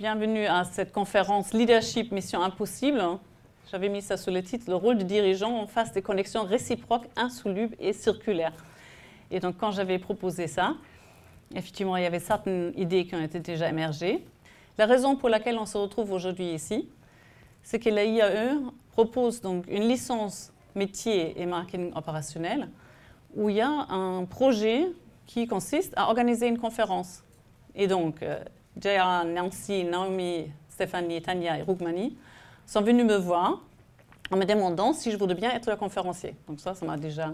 bienvenue à cette conférence Leadership Mission Impossible. J'avais mis ça sous le titre « Le rôle du dirigeant en face des connexions réciproques, insolubles et circulaires ». Et donc, quand j'avais proposé ça, effectivement, il y avait certaines idées qui ont été déjà émergées. La raison pour laquelle on se retrouve aujourd'hui ici, c'est que la IAE propose donc une licence métier et marketing opérationnel où il y a un projet qui consiste à organiser une conférence. Et donc, Jaya, Nancy, Naomi, Stéphanie, Tania et Rukmani sont venus me voir en me demandant si je voudrais bien être le conférencier. Donc ça m'a déjà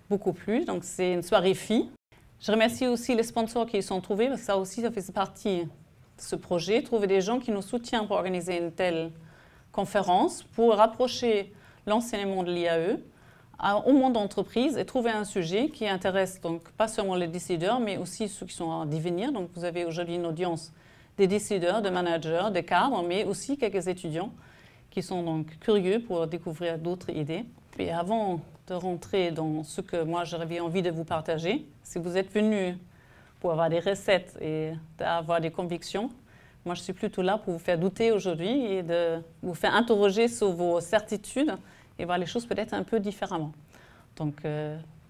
beaucoup plu. Donc c'est une soirée filles. Je remercie aussi les sponsors qui y sont trouvés, parce que ça aussi, ça fait partie de ce projet. Trouver des gens qui nous soutiennent pour organiser une telle conférence, pour rapprocher l'enseignement de l'IAE au monde d'entreprise et trouver un sujet qui intéresse donc pas seulement les décideurs, mais aussi ceux qui sont à devenir. Donc vous avez aujourd'hui une audience des décideurs, des managers, des cadres, mais aussi quelques étudiants qui sont donc curieux pour découvrir d'autres idées. Et avant de rentrer dans ce que moi j'avais envie de vous partager, si vous êtes venus pour avoir des recettes et avoir des convictions, moi je suis plutôt là pour vous faire douter aujourd'hui et de vous faire interroger sur vos certitudes et voir les choses peut-être un peu différemment. Donc,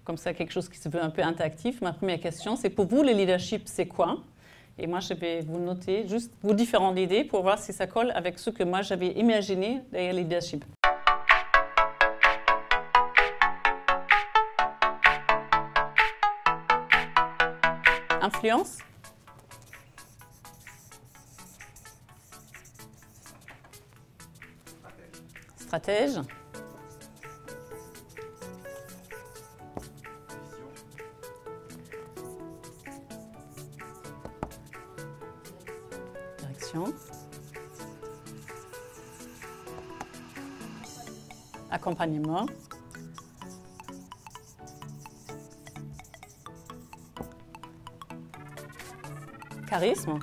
comme ça, quelque chose qui se veut un peu interactif. Ma première question, c'est pour vous, le leadership, c'est quoi? Et moi, je vais vous noter juste vos différentes idées pour voir si ça colle avec ce que moi, j'avais imaginé derrière le leadership. Influence. Stratège. Accompagnement. Charisme.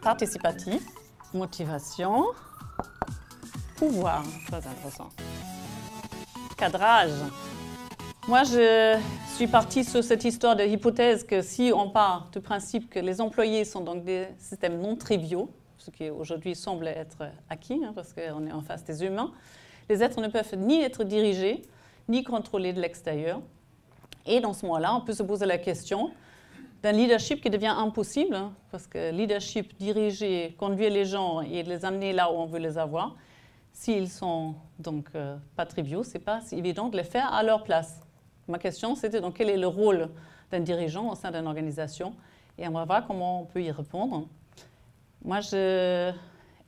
Participatif. Motivation. Pouvoir. Très intéressant. Cadrage. Moi, je suis partie sur cette histoire de hypothèse que si on part du principe que les employés sont donc des systèmes non triviaux, ce qui aujourd'hui semble être acquis, parce qu'on est en face des humains, les êtres ne peuvent ni être dirigés, ni contrôlés de l'extérieur. Et dans ce moment-là, on peut se poser la question d'un leadership qui devient impossible, parce que leadership, diriger, conduire les gens et les amener là où on veut les avoir, s'ils sont donc pas triviaux, ce n'est pas si évident de les faire à leur place. Ma question, c'était donc quel est le rôle d'un dirigeant au sein d'une organisation, et on va voir comment on peut y répondre. Moi, j'ai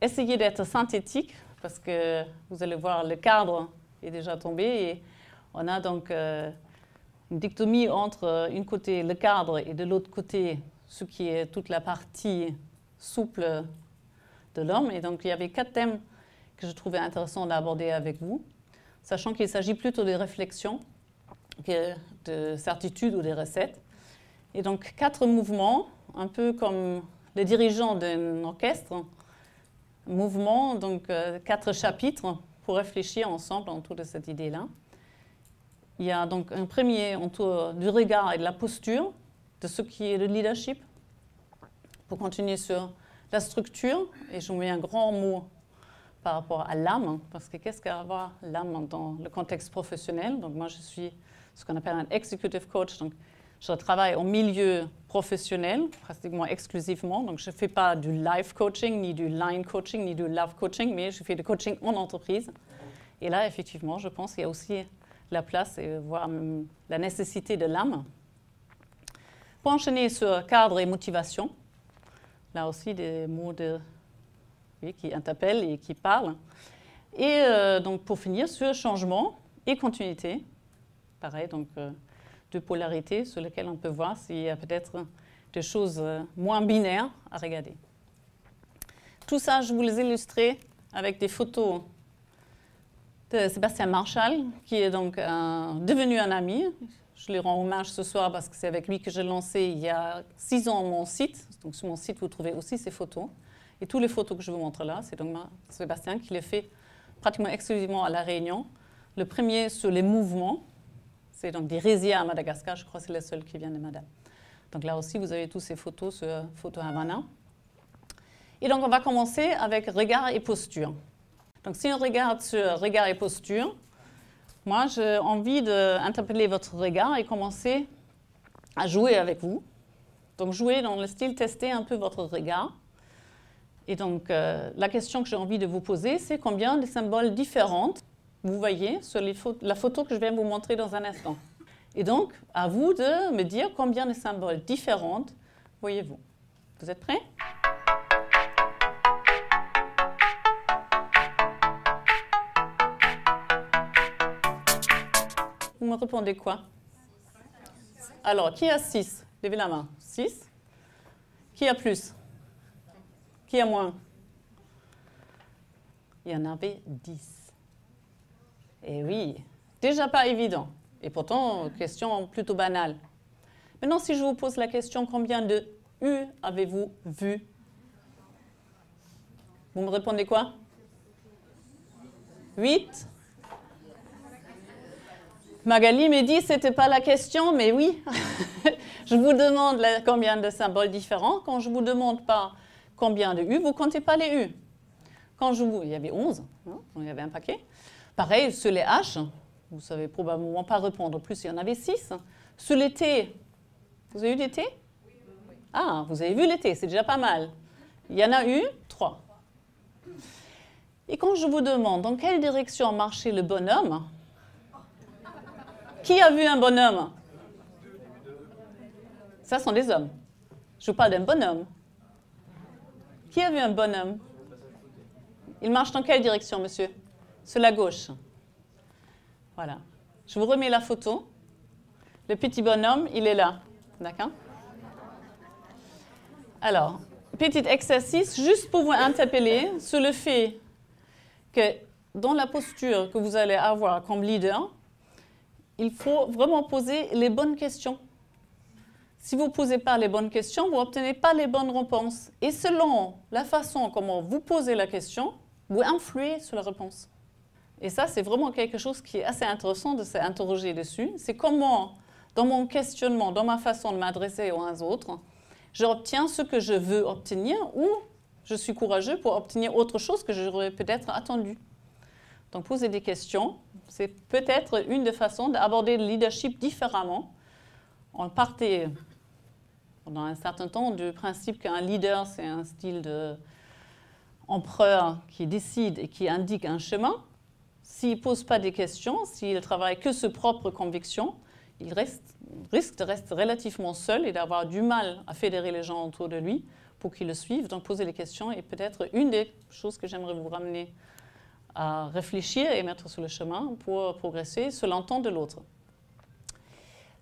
essayé d'être synthétique parce que vous allez voir, le cadre est déjà tombé et on a donc une dichotomie entre d'un côté le cadre et de l'autre côté ce qui est toute la partie souple de l'homme. Et donc, il y avait 4 thèmes que je trouvais intéressant d'aborder avec vous, sachant qu'il s'agit plutôt de réflexions que de certitudes ou des recettes. Et donc, 4 mouvements, un peu comme le dirigeant d'un orchestre, mouvement, donc 4 chapitres pour réfléchir ensemble autour de cette idée-là. Il y a donc un premier autour du regard et de la posture, de ce qui est le leadership. Pour continuer sur la structure, et je mets un grand mot par rapport à l'âme, parce que qu'est-ce qu'avoir l'âme dans le contexte professionnel? Donc moi, je suis ce qu'on appelle un executive coach, donc je travaille au milieu professionnel, pratiquement exclusivement. Donc, je ne fais pas du life coaching, ni du line coaching, ni du love coaching, mais je fais du coaching en entreprise. Et là, effectivement, je pense qu'il y a aussi la place et voire même la nécessité de l'âme. Pour enchaîner sur cadre et motivation, là aussi des mots qui interpellent et qui parlent. Et donc, pour finir, sur changement et continuité. Pareil, donc de polarité sur lesquelles on peut voir s'il y a peut-être des choses moins binaires à regarder. Tout ça, je vous les illustrer avec des photos de Sébastien Marshall, qui est donc devenu un ami. Je lui rends hommage ce soir parce que c'est avec lui que j'ai lancé il y a 6 ans mon site. Donc sur mon site, vous trouvez aussi ces photos. Et toutes les photos que je vous montre là, c'est donc Sébastien qui les fait pratiquement exclusivement à La Réunion. Le premier sur les mouvements. C'est donc des rizières à Madagascar, je crois que c'est la seule qui vient de Madame. Donc là aussi, vous avez toutes ces photos sur Photo Havana. Et donc, on va commencer avec regard et posture. Donc, si on regarde sur regard et posture, moi, j'ai envie d'interpeller votre regard et commencer à jouer avec vous. Donc, jouer dans le style, tester un peu votre regard. Et donc, la question que j'ai envie de vous poser, c'est combien de symboles différents vous voyez sur la photo que je vais vous montrer dans un instant. Et donc, à vous de me dire combien de symboles différents voyez-vous. Vous êtes prêts? Vous me répondez quoi? Alors, qui a 6? Levez la main. 6. Qui a plus? Qui a moins? Il y en avait 10. Eh oui, déjà pas évident. Et pourtant, question plutôt banale. Maintenant, si je vous pose la question, combien de U avez-vous vu? Vous me répondez quoi? 8. Magali me dit, ce n'était pas la question, mais oui. Je vous demande combien de symboles différents. Quand je ne vous demande pas combien de U, vous ne comptez pas les U. Quand il y avait 11, hein, il y avait un paquet. Pareil, sur les H, vous ne savez probablement pas répondre. En plus, il y en avait 6. Sur les T, vous avez eu des T? Ah, vous avez vu les T, c'est déjà pas mal. Il y en a eu 3. Et quand je vous demande dans quelle direction marchait le bonhomme, qui a vu un bonhomme? Ça sont des hommes. Je vous parle d'un bonhomme. Qui a vu un bonhomme? Il marche dans quelle direction, monsieur? Sur la gauche. Voilà. Je vous remets la photo. Le petit bonhomme, il est là. D'accord? Alors, petit exercice, juste pour vous interpeller sur le fait que dans la posture que vous allez avoir comme leader, il faut vraiment poser les bonnes questions. Si vous ne posez pas les bonnes questions, vous n'obtenez pas les bonnes réponses. Et selon la façon comment vous posez la question, vous influez sur la réponse. Et ça, c'est vraiment quelque chose qui est assez intéressant de s'interroger dessus. C'est comment, dans mon questionnement, dans ma façon de m'adresser aux autres, j'obtiens ce que je veux obtenir ou je suis courageux pour obtenir autre chose que j'aurais peut-être attendu. Donc, poser des questions, c'est peut-être une des façons d'aborder le leadership différemment. On partait pendant un certain temps du principe qu'un leader, c'est un style d'empereur qui décide et qui indique un chemin. S'il ne pose pas des questions, s'il travaille que sur propre conviction, il risque de rester relativement seul et d'avoir du mal à fédérer les gens autour de lui pour qu'ils le suivent. Donc, poser les questions est peut-être une des choses que j'aimerais vous ramener à réfléchir et mettre sur le chemin pour progresser sur l'entente de l'autre.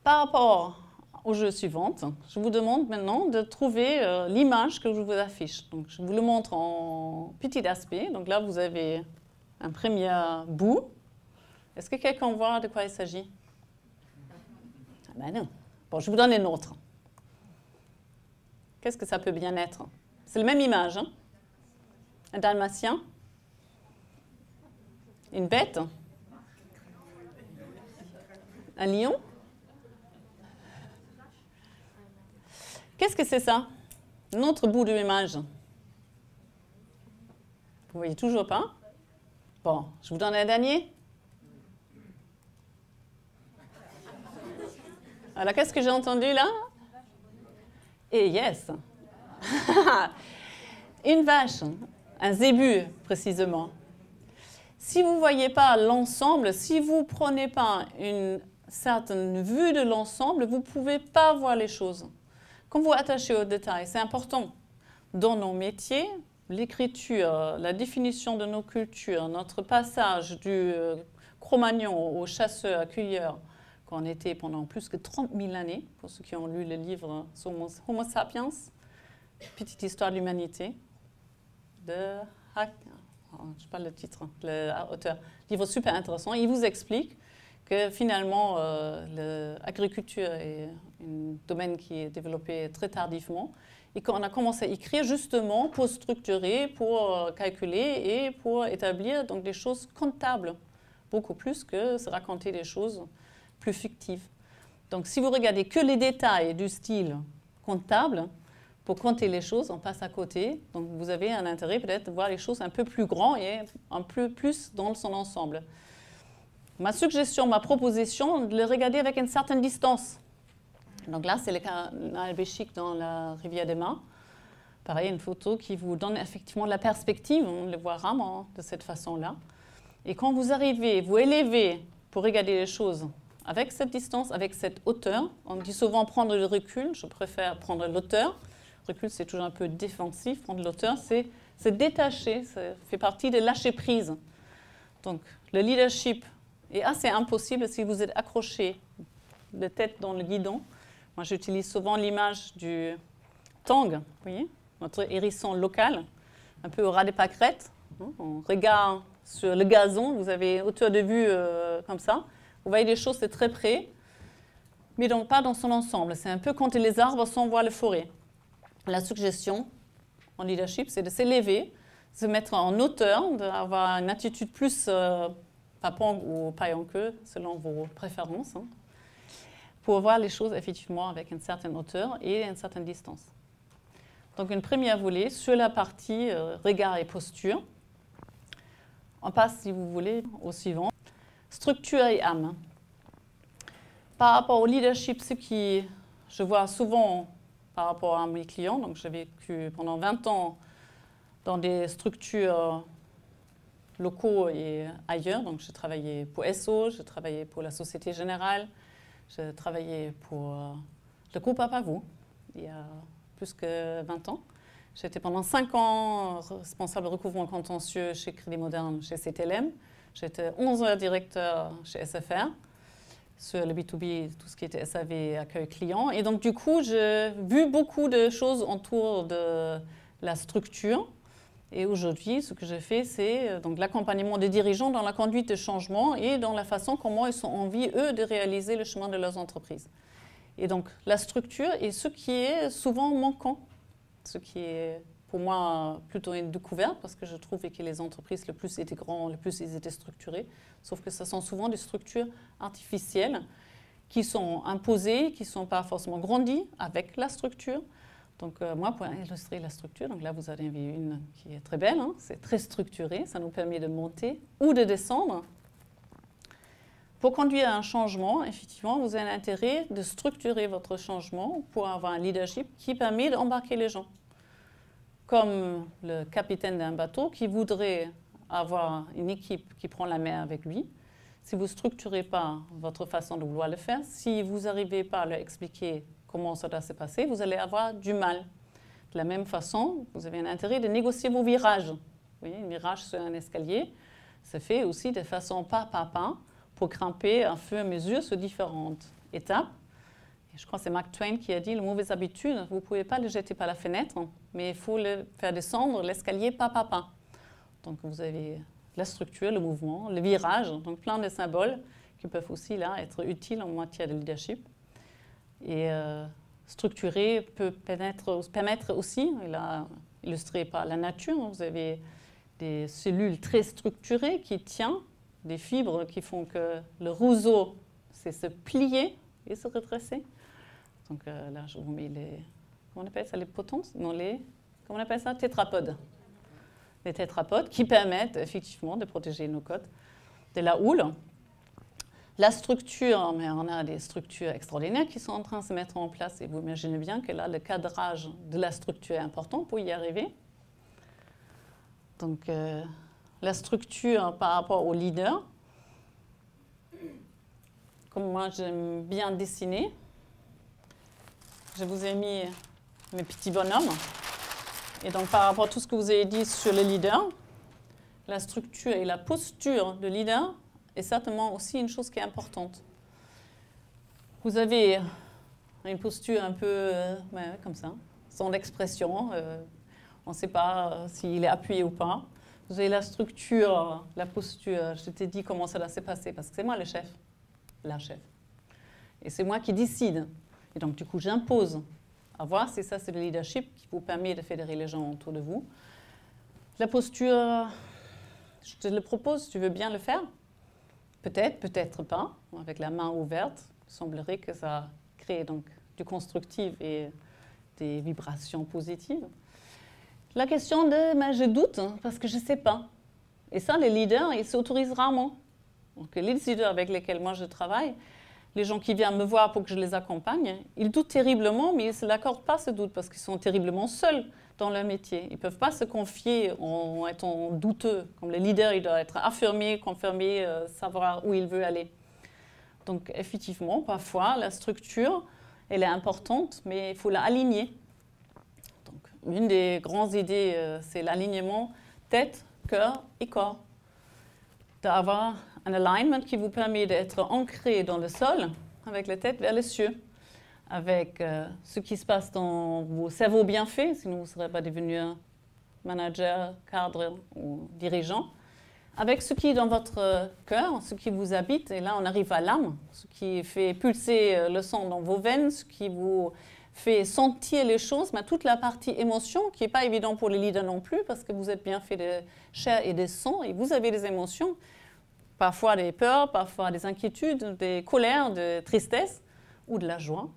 Par rapport au jeu suivant, je vous demande maintenant de trouver l'image que je vous affiche. Donc, je vous le montre en petit aspect. Donc là, vous avez un premier bout. Est-ce que quelqu'un voit de quoi il s'agit? Ah ben non. Bon, je vous donne une autre. Qu'est-ce que ça peut bien être? C'est la même image. Hein? Un dalmatien. Une bête? Un lion? Qu'est-ce que c'est ça? Un autre bout de l'image. Vous voyez toujours pas? Bon, je vous donne un dernier. Alors, qu'est-ce que j'ai entendu là? Et yes! Une vache, un zébu précisément. Si vous ne voyez pas l'ensemble, si vous ne prenez pas une certaine vue de l'ensemble, vous ne pouvez pas voir les choses. Quand vous attachez aux détails, c'est important. Dans nos métiers, l'écriture, la définition de nos cultures, notre passage du Cro-Magnon au chasseur-cueilleur, qu'on était pendant plus que 30 000 années, pour ceux qui ont lu le livre Homo sapiens, Petite histoire de l'humanité, de je ne sais pas le titre, l'auteur. Livre super intéressant. Il vous explique que finalement, l'agriculture est un domaine qui est développé très tardivement et qu'on a commencé à écrire justement pour structurer, pour calculer et pour établir donc, des choses comptables, beaucoup plus que se raconter des choses plus fictives. Donc si vous regardez que les détails du style comptable, pour compter les choses, on passe à côté. Donc, vous avez un intérêt peut-être de voir les choses un peu plus grand et un peu plus dans son ensemble. Ma suggestion, ma proposition, de le regarder avec une certaine distance. Donc là, c'est le canal Béchic dans la rivière des Mains. Pareil, une photo qui vous donne effectivement la perspective. On le voit rarement de cette façon-là. Et quand vous arrivez, vous élevez pour regarder les choses avec cette distance, avec cette hauteur, on dit souvent prendre le recul. Je préfère prendre l'auteur. Recul, c'est toujours un peu défensif. Prendre l'auteur, c'est se détacher. Ça fait partie de lâcher prise. Donc, le leadership est assez impossible si vous êtes accroché de tête dans le guidon. Moi, j'utilise souvent l'image du tang, vous voyez, notre hérisson local, un peu au ras des pâquerettes. On regarde sur le gazon, vous avez hauteur de vue comme ça. Vous voyez les choses de très près, mais donc pas dans son ensemble. C'est un peu compter les arbres sans voir la forêt. La suggestion en leadership, c'est de s'élever, se mettre en hauteur, d'avoir une attitude plus papang ou paille en queue, selon vos préférences, pour voir les choses effectivement avec une certaine hauteur et une certaine distance. Donc une première volée sur la partie regard et posture. On passe, si vous voulez, au suivant. Structure et âme. Par rapport au leadership, ce qui je vois souvent par rapport à mes clients, donc j'ai vécu pendant 20 ans dans des structures locaux et ailleurs. Donc j'ai travaillé pour SO, j'ai travaillé pour la Société Générale, j'ai travaillé pour le groupe Apavou il y a plus que 20 ans. J'étais pendant 5 ans responsable de recouvrement contentieux chez Crédit Moderne, chez CTLM. J'étais 11 heures directeur chez SFR, sur le B2B, tout ce qui était SAV, accueil client. Et donc, du coup, j'ai vu beaucoup de choses autour de la structure. Et aujourd'hui, ce que je fais, c'est donc l'accompagnement des dirigeants dans la conduite de changement et dans la façon comment ils ont envie, eux, de réaliser le chemin de leurs entreprises. Et donc, la structure est ce qui est souvent manquant, ce qui est pour moi plutôt une découverte, parce que je trouvais que les entreprises, le plus étaient grands, le plus ils étaient structurés, sauf que ce sont souvent des structures artificielles qui sont imposées, qui ne sont pas forcément grandies avec la structure. Donc moi, pour illustrer la structure, donc là vous avez une qui est très belle, c'est très structuré, ça nous permet de monter ou de descendre. Pour conduire à un changement, effectivement, vous avez l'intérêt de structurer votre changement pour avoir un leadership qui permet d'embarquer les gens. Comme le capitaine d'un bateau qui voudrait avoir une équipe qui prend la mer avec lui. Si vous ne structurez pas votre façon de vouloir le faire, si vous n'arrivez pas à leur expliquer comment ça doit se passer, vous allez avoir du mal. De la même façon, vous avez un intérêt de négocier vos virages. Vous voyez, un virage sur un escalier se fait aussi de façon pas à pas pour grimper à fur et à mesure sur différentes étapes. Et je crois que c'est Mark Twain qui a dit « La mauvaise habitude, vous ne pouvez pas le jeter par la fenêtre, mais il faut le faire descendre l'escalier pas à pas. » Donc vous avez la structure, le mouvement, le virage, donc plein de symboles qui peuvent aussi là, être utiles en matière de leadership. Et structurer peut permettre aussi, là, illustré par la nature, vous avez des cellules très structurées qui tiennent, des fibres qui font que le roseau, c'est se plier et se redresser. Donc là, je vous mets les, comment on appelle ça, les potences? Non, les, comment on appelle ça? Tétrapodes. Les tétrapodes qui permettent effectivement de protéger nos côtes de la houle. La structure, mais on a des structures extraordinaires qui sont en train de se mettre en place et vous imaginez bien que là, le cadrage de la structure est important pour y arriver. Donc, la structure par rapport au leader, comme moi j'aime bien dessiner, je vous ai mis mes petits bonhommes. Et donc, par rapport à tout ce que vous avez dit sur le leader, la structure et la posture de leader est certainement aussi une chose qui est importante. Vous avez une posture un peu comme ça, sans expression. On ne sait pas s'il est appuyé ou pas. Vous avez la structure, la posture. Je t'ai dit comment ça doit se passer parce que c'est moi le chef, la chef. Et c'est moi qui décide. Et donc, du coup, j'impose. À voir si ça, c'est le leadership qui vous permet de fédérer les gens autour de vous. La posture, je te le propose, tu veux bien le faire? Peut-être, peut-être pas. Avec la main ouverte, il semblerait que ça crée donc du constructif et des vibrations positives. La question de « mais je doute parce que je ne sais pas ». Et ça, les leaders, ils s'autorisent rarement. Donc, les leaders avec lesquels moi je travaille, les gens qui viennent me voir pour que je les accompagne, ils doutent terriblement, mais ils ne se l'accordent pas ce doute parce qu'ils sont terriblement seuls dans leur métier. Ils ne peuvent pas se confier en étant douteux. Comme le leader, il doit être affirmé, confirmé, savoir où il veut aller. Donc, effectivement, parfois, la structure, elle est importante, mais il faut la aligner. Donc, une des grandes idées, c'est l'alignement tête, cœur et corps. D'avoir un alignment qui vous permet d'être ancré dans le sol, avec la tête vers les cieux, avec ce qui se passe dans vos cerveaux bien faits, sinon vous ne serez pas devenu manager, cadre ou dirigeant, avec ce qui est dans votre cœur, ce qui vous habite, et là on arrive à l'âme, ce qui fait pulser le sang dans vos veines, ce qui vous fait sentir les choses, mais toute la partie émotion, qui n'est pas évident pour les leaders non plus, parce que vous êtes bien fait de chair et de sang, et vous avez des émotions, parfois des peurs, parfois des inquiétudes, des colères, de tristesse ou de la joie.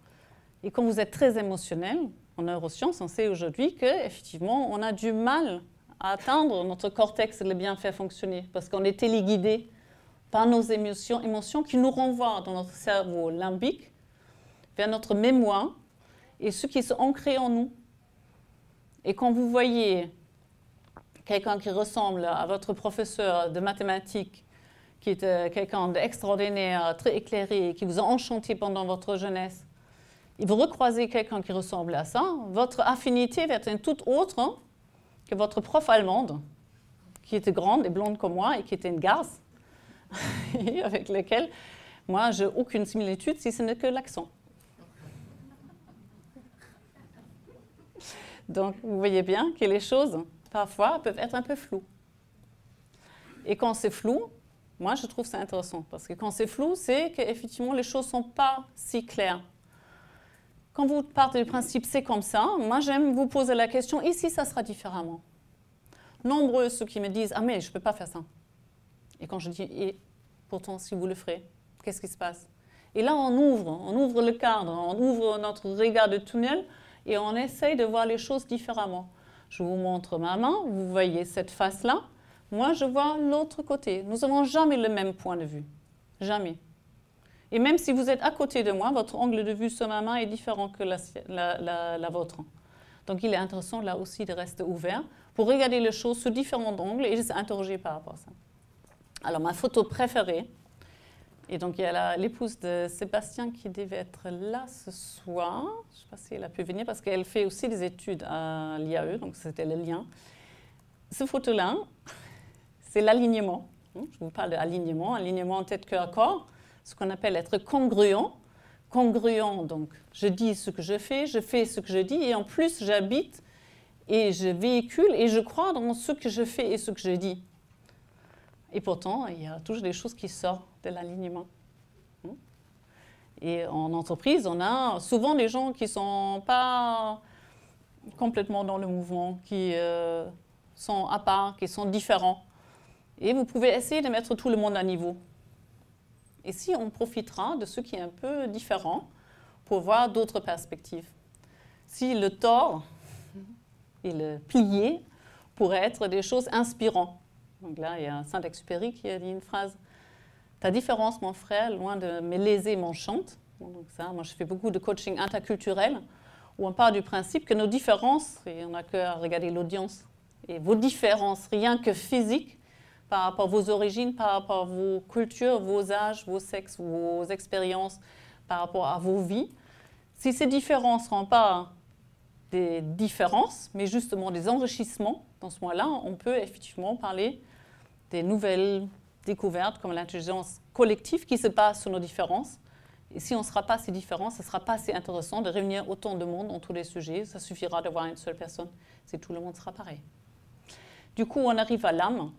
Et quand vous êtes très émotionnel, en neurosciences, on sait aujourd'hui qu'effectivement, on a du mal à atteindre notre cortex et le bien faire fonctionner, parce qu'on est téléguidé par nos émotions qui nous renvoient dans notre cerveau limbique vers notre mémoire et ce qui est ancré en nous. Et quand vous voyez quelqu'un qui ressemble à votre professeur de mathématiques, qui est quelqu'un d'extraordinaire, très éclairé, qui vous a enchanté pendant votre jeunesse, et vous recroisez quelqu'un qui ressemble à ça, votre affinité va être une toute autre que votre prof allemande, qui était grande et blonde comme moi et qui était une garce, avec laquelle moi, je n'ai aucune similitude si ce n'est que l'accent. Donc, vous voyez bien que les choses, parfois, peuvent être un peu floues. Et quand c'est flou, moi, je trouve ça intéressant. Parce que quand c'est flou, c'est qu'effectivement, les choses ne sont pas si claires. Quand vous partez du principe « c'est comme ça », moi, j'aime vous poser la question « et si ça sera différemment ?» Nombreux ceux qui me disent « ah mais je ne peux pas faire ça ». Et quand je dis « et pourtant, si vous le ferez, qu'est-ce qui se passe ?» Et là, on ouvre le cadre, on ouvre notre regard de tunnel et on essaye de voir les choses différemment. Je vous montre ma main, vous voyez cette face-là. Moi, je vois l'autre côté. Nous n'avons jamais le même point de vue. Jamais. Et même si vous êtes à côté de moi, votre angle de vue sur ma main est différent que la vôtre. Donc, il est intéressant là aussi de rester ouvert pour regarder les choses sous différents angles et de s'interroger par rapport à ça. Alors, ma photo préférée, et donc il y a l'épouse de Sébastien qui devait être là ce soir. Je ne sais pas si elle a pu venir parce qu'elle fait aussi des études à l'IAE, donc c'était le lien. Cette photo-là, c'est l'alignement. Je vous parle d'alignement, alignement tête, cœur, corps, ce qu'on appelle être congruent. Congruent, donc je dis ce que je fais ce que je dis, et en plus j'habite et je véhicule et je crois dans ce que je fais et ce que je dis. Et pourtant, il y a toujours des choses qui sortent de l'alignement. Et en entreprise, on a souvent des gens qui ne sont pas complètement dans le mouvement, qui sont à part, qui sont différents. Et vous pouvez essayer de mettre tout le monde à niveau. Et si on profitera de ce qui est un peu différent pour voir d'autres perspectives. Si le tort et le plié pourraient être des choses inspirantes. Donc là, il y a Saint-Exupéry qui a dit une phrase « Ta différence, mon frère, loin de me léser, m'enchante ». Donc ça, moi, je fais beaucoup de coaching interculturel où on part du principe que nos différences, et on n'a qu'à regarder l'audience, et vos différences, rien que physiques, par rapport à vos origines, par rapport à vos cultures, vos âges, vos sexes, vos expériences, par rapport à vos vies, si ces différences ne sont pas des différences, mais justement des enrichissements, dans ce moment-là, on peut effectivement parler des nouvelles découvertes comme l'intelligence collective qui se base sur nos différences. Et si on ne sera pas si différents, ce ne sera pas assez intéressant de réunir autant de monde dans tous les sujets. Ça suffira d'avoir une seule personne, si tout le monde sera pareil. Du coup, on arrive à l'âme.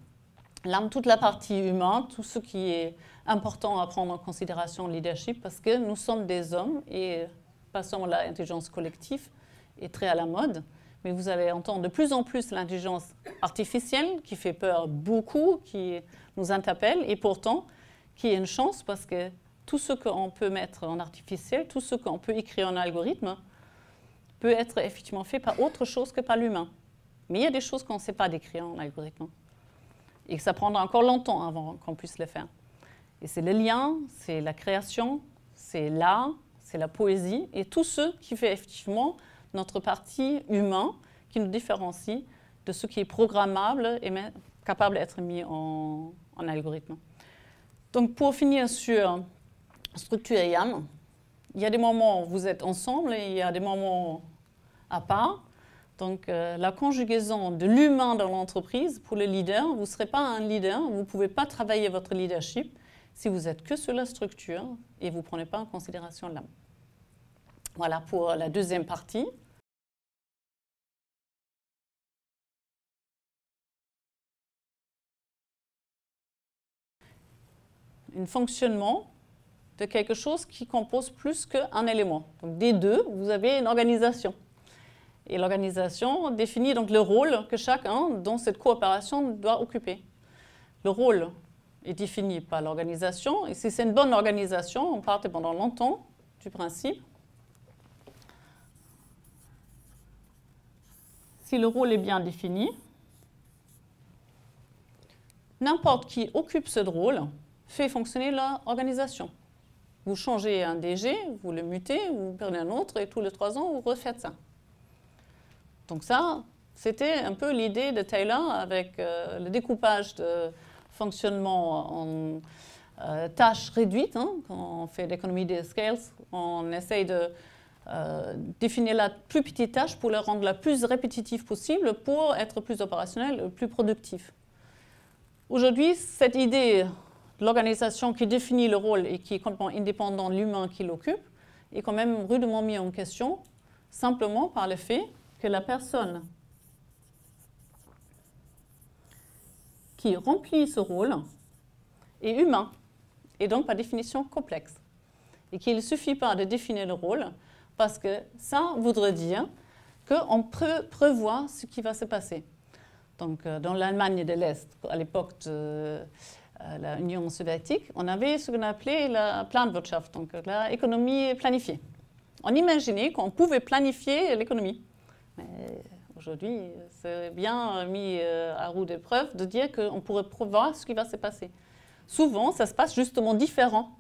L'âme, toute la partie humaine, tout ce qui est important à prendre en considération au leadership, parce que nous sommes des hommes et pas seulement l'intelligence collective est très à la mode, mais vous allez entendre de plus en plus l'intelligence artificielle qui fait peur beaucoup, qui nous interpelle et pourtant qui est une chance parce que tout ce qu'on peut mettre en artificiel, tout ce qu'on peut écrire en algorithme peut être effectivement fait par autre chose que par l'humain. Mais il y a des choses qu'on ne sait pas décrire en algorithme. Et que ça prendra encore longtemps avant qu'on puisse le faire. Et c'est le lien, c'est la création, c'est l'art, c'est la poésie, et tout ce qui fait effectivement notre partie humain, qui nous différencie de ce qui est programmable et capable d'être mis en algorithme. Donc pour finir sur structure et YAM, il y a des moments où vous êtes ensemble et il y a des moments à part. Donc la conjugaison de l'humain dans l'entreprise, pour le leader, vous ne serez pas un leader, vous ne pouvez pas travailler votre leadership si vous êtes que sur la structure et vous ne prenez pas en considération l'âme. Voilà pour la deuxième partie. Un fonctionnement de quelque chose qui compose plus qu'un élément. Donc, des deux, vous avez une organisation. Et l'organisation définit donc le rôle que chacun dans cette coopération doit occuper. Le rôle est défini par l'organisation. Et si c'est une bonne organisation, on partait pendant longtemps du principe. Si le rôle est bien défini, n'importe qui occupe ce rôle fait fonctionner l'organisation. Vous changez un DG, vous le mutez, vous prenez un autre et tous les 3 ans, vous refaites ça. Donc ça, c'était un peu l'idée de Taylor avec le découpage de fonctionnement en tâches réduites. Hein. Quand on fait l'économie des scales, on essaye de définir la plus petite tâche pour la rendre la plus répétitive possible pour être plus opérationnel, plus productif. Aujourd'hui, cette idée de l'organisation qui définit le rôle et qui est complètement indépendant de l'humain qui l'occupe est quand même rudement mise en question, simplement par le fait que la personne qui remplit ce rôle est humain et donc par définition complexe. Et qu'il ne suffit pas de définir le rôle parce que ça voudrait dire qu'on peut prévoir ce qui va se passer. Donc dans l'Allemagne de l'Est, à l'époque de l'Union soviétique, on avait ce qu'on appelait la Planwirtschaft, donc l'économie planifiée. On imaginait qu'on pouvait planifier l'économie. Mais aujourd'hui, c'est bien mis à rude épreuve de dire qu'on pourrait prévoir ce qui va se passer. Souvent, ça se passe justement différent.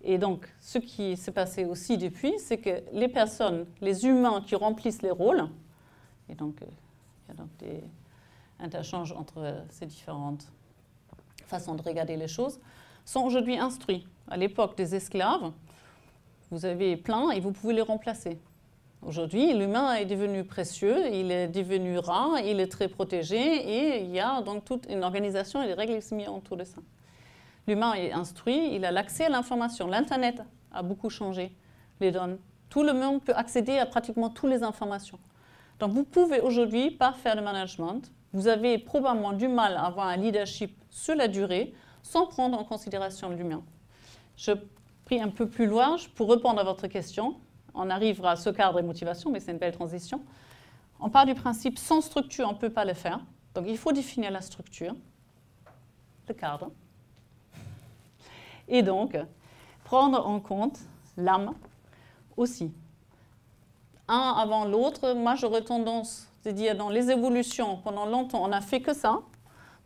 Et donc, ce qui s'est passé aussi depuis, c'est que les personnes, les humains qui remplissent les rôles, et donc il y a donc des interchanges entre ces différentes façons de regarder les choses, sont aujourd'hui instruits. À l'époque des esclaves, vous avez plein et vous pouvez les remplacer. Aujourd'hui, l'humain est devenu précieux, il est devenu rare, il est très protégé et il y a donc toute une organisation et des règles qui sont mises autour de ça. L'humain est instruit, il a l'accès à l'information. L'Internet a beaucoup changé les données. Tout le monde peut accéder à pratiquement toutes les informations. Donc vous pouvez aujourd'hui pas faire de management. Vous avez probablement du mal à avoir un leadership sur la durée sans prendre en considération l'humain. Je prie un peu plus large pour répondre à votre question. On arrivera à ce cadre et motivation, mais c'est une belle transition. On part du principe sans structure, on ne peut pas le faire. Donc il faut définir la structure, le cadre. Et donc, prendre en compte l'âme aussi. Un avant l'autre, moi j'aurais tendance de dire dans les évolutions, pendant longtemps, on n'a fait que ça.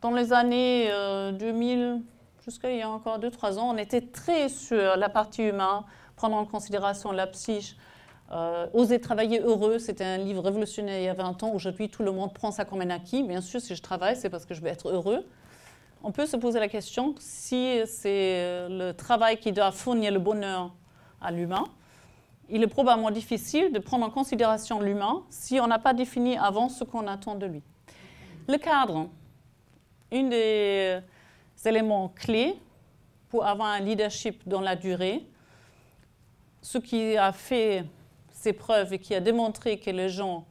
Dans les années 2000, jusqu'à il y a encore 2-3 ans, on était très sur la partie humaine, prendre en considération la psyche, oser travailler heureux, c'était un livre révolutionnaire il y a 20 ans. Aujourd'hui, tout le monde prend ça comme un acquis. Bien sûr, si je travaille, c'est parce que je veux être heureux. On peut se poser la question si c'est le travail qui doit fournir le bonheur à l'humain. Il est probablement difficile de prendre en considération l'humain si on n'a pas défini avant ce qu'on attend de lui. Le cadre, un des éléments clés pour avoir un leadership dans la durée, ce qui a fait ses preuves et qui a démontré que les gens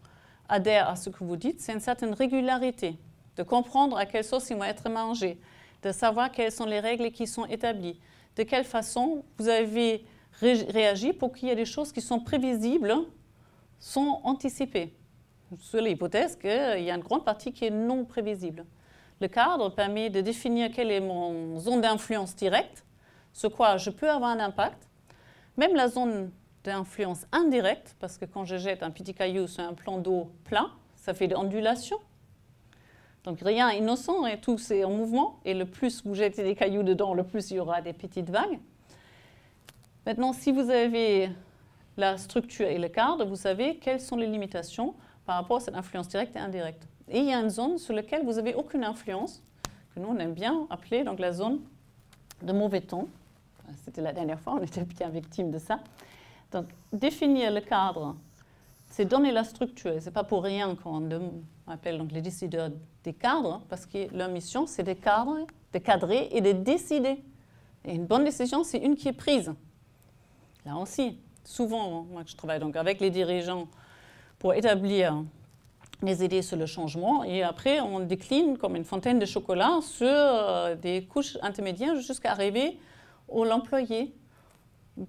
adhèrent à ce que vous dites, c'est une certaine régularité, de comprendre à quelle sauce ils vont être mangés, de savoir quelles sont les règles qui sont établies, de quelle façon vous avez réagi pour qu'il y ait des choses qui sont prévisibles, sont anticipées, sur l'hypothèse qu'il y a une grande partie qui est non prévisible. Le cadre permet de définir quelle est mon zone d'influence directe, sur quoi je peux avoir un impact. Même la zone d'influence indirecte, parce que quand je jette un petit caillou sur un plan d'eau plat, ça fait des ondulations. Donc rien innocent, et tout c'est en mouvement, et le plus vous jettez des cailloux dedans, le plus il y aura des petites vagues. Maintenant, si vous avez la structure et le cadre, vous savez quelles sont les limitations par rapport à cette influence directe et indirecte. Et il y a une zone sur laquelle vous n'avez aucune influence, que nous on aime bien appeler donc la zone de mauvais ton. C'était la dernière fois, on était bien victime de ça. Donc, définir le cadre, c'est donner la structure. Ce n'est pas pour rien qu'on appelle donc les décideurs des cadres, parce que leur mission, c'est de cadrer et de décider. Et une bonne décision, c'est une qui est prise. Là aussi, souvent, moi je travaille donc avec les dirigeants pour établir les idées sur le changement, et après on décline comme une fontaine de chocolat sur des couches intermédiaires jusqu'à arriver à l'employé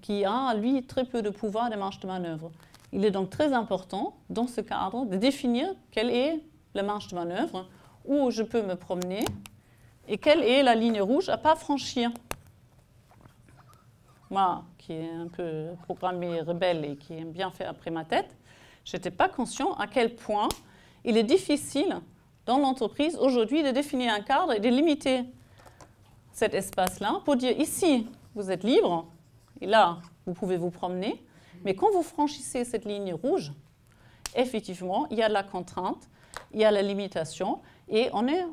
qui a, lui, très peu de pouvoir de marge de manœuvre. Il est donc très important, dans ce cadre, de définir quelle est la marge de manœuvre, où je peux me promener, et quelle est la ligne rouge à ne pas franchir. Moi, qui est un peu programmée rebelle et qui aime bien faire après ma tête, je n'étais pas conscient à quel point il est difficile dans l'entreprise aujourd'hui de définir un cadre et de limiter cet espace-là pour dire ici, vous êtes libre, et là, vous pouvez vous promener, mais quand vous franchissez cette ligne rouge, effectivement, il y a de la contrainte, il y a la limitation, et on est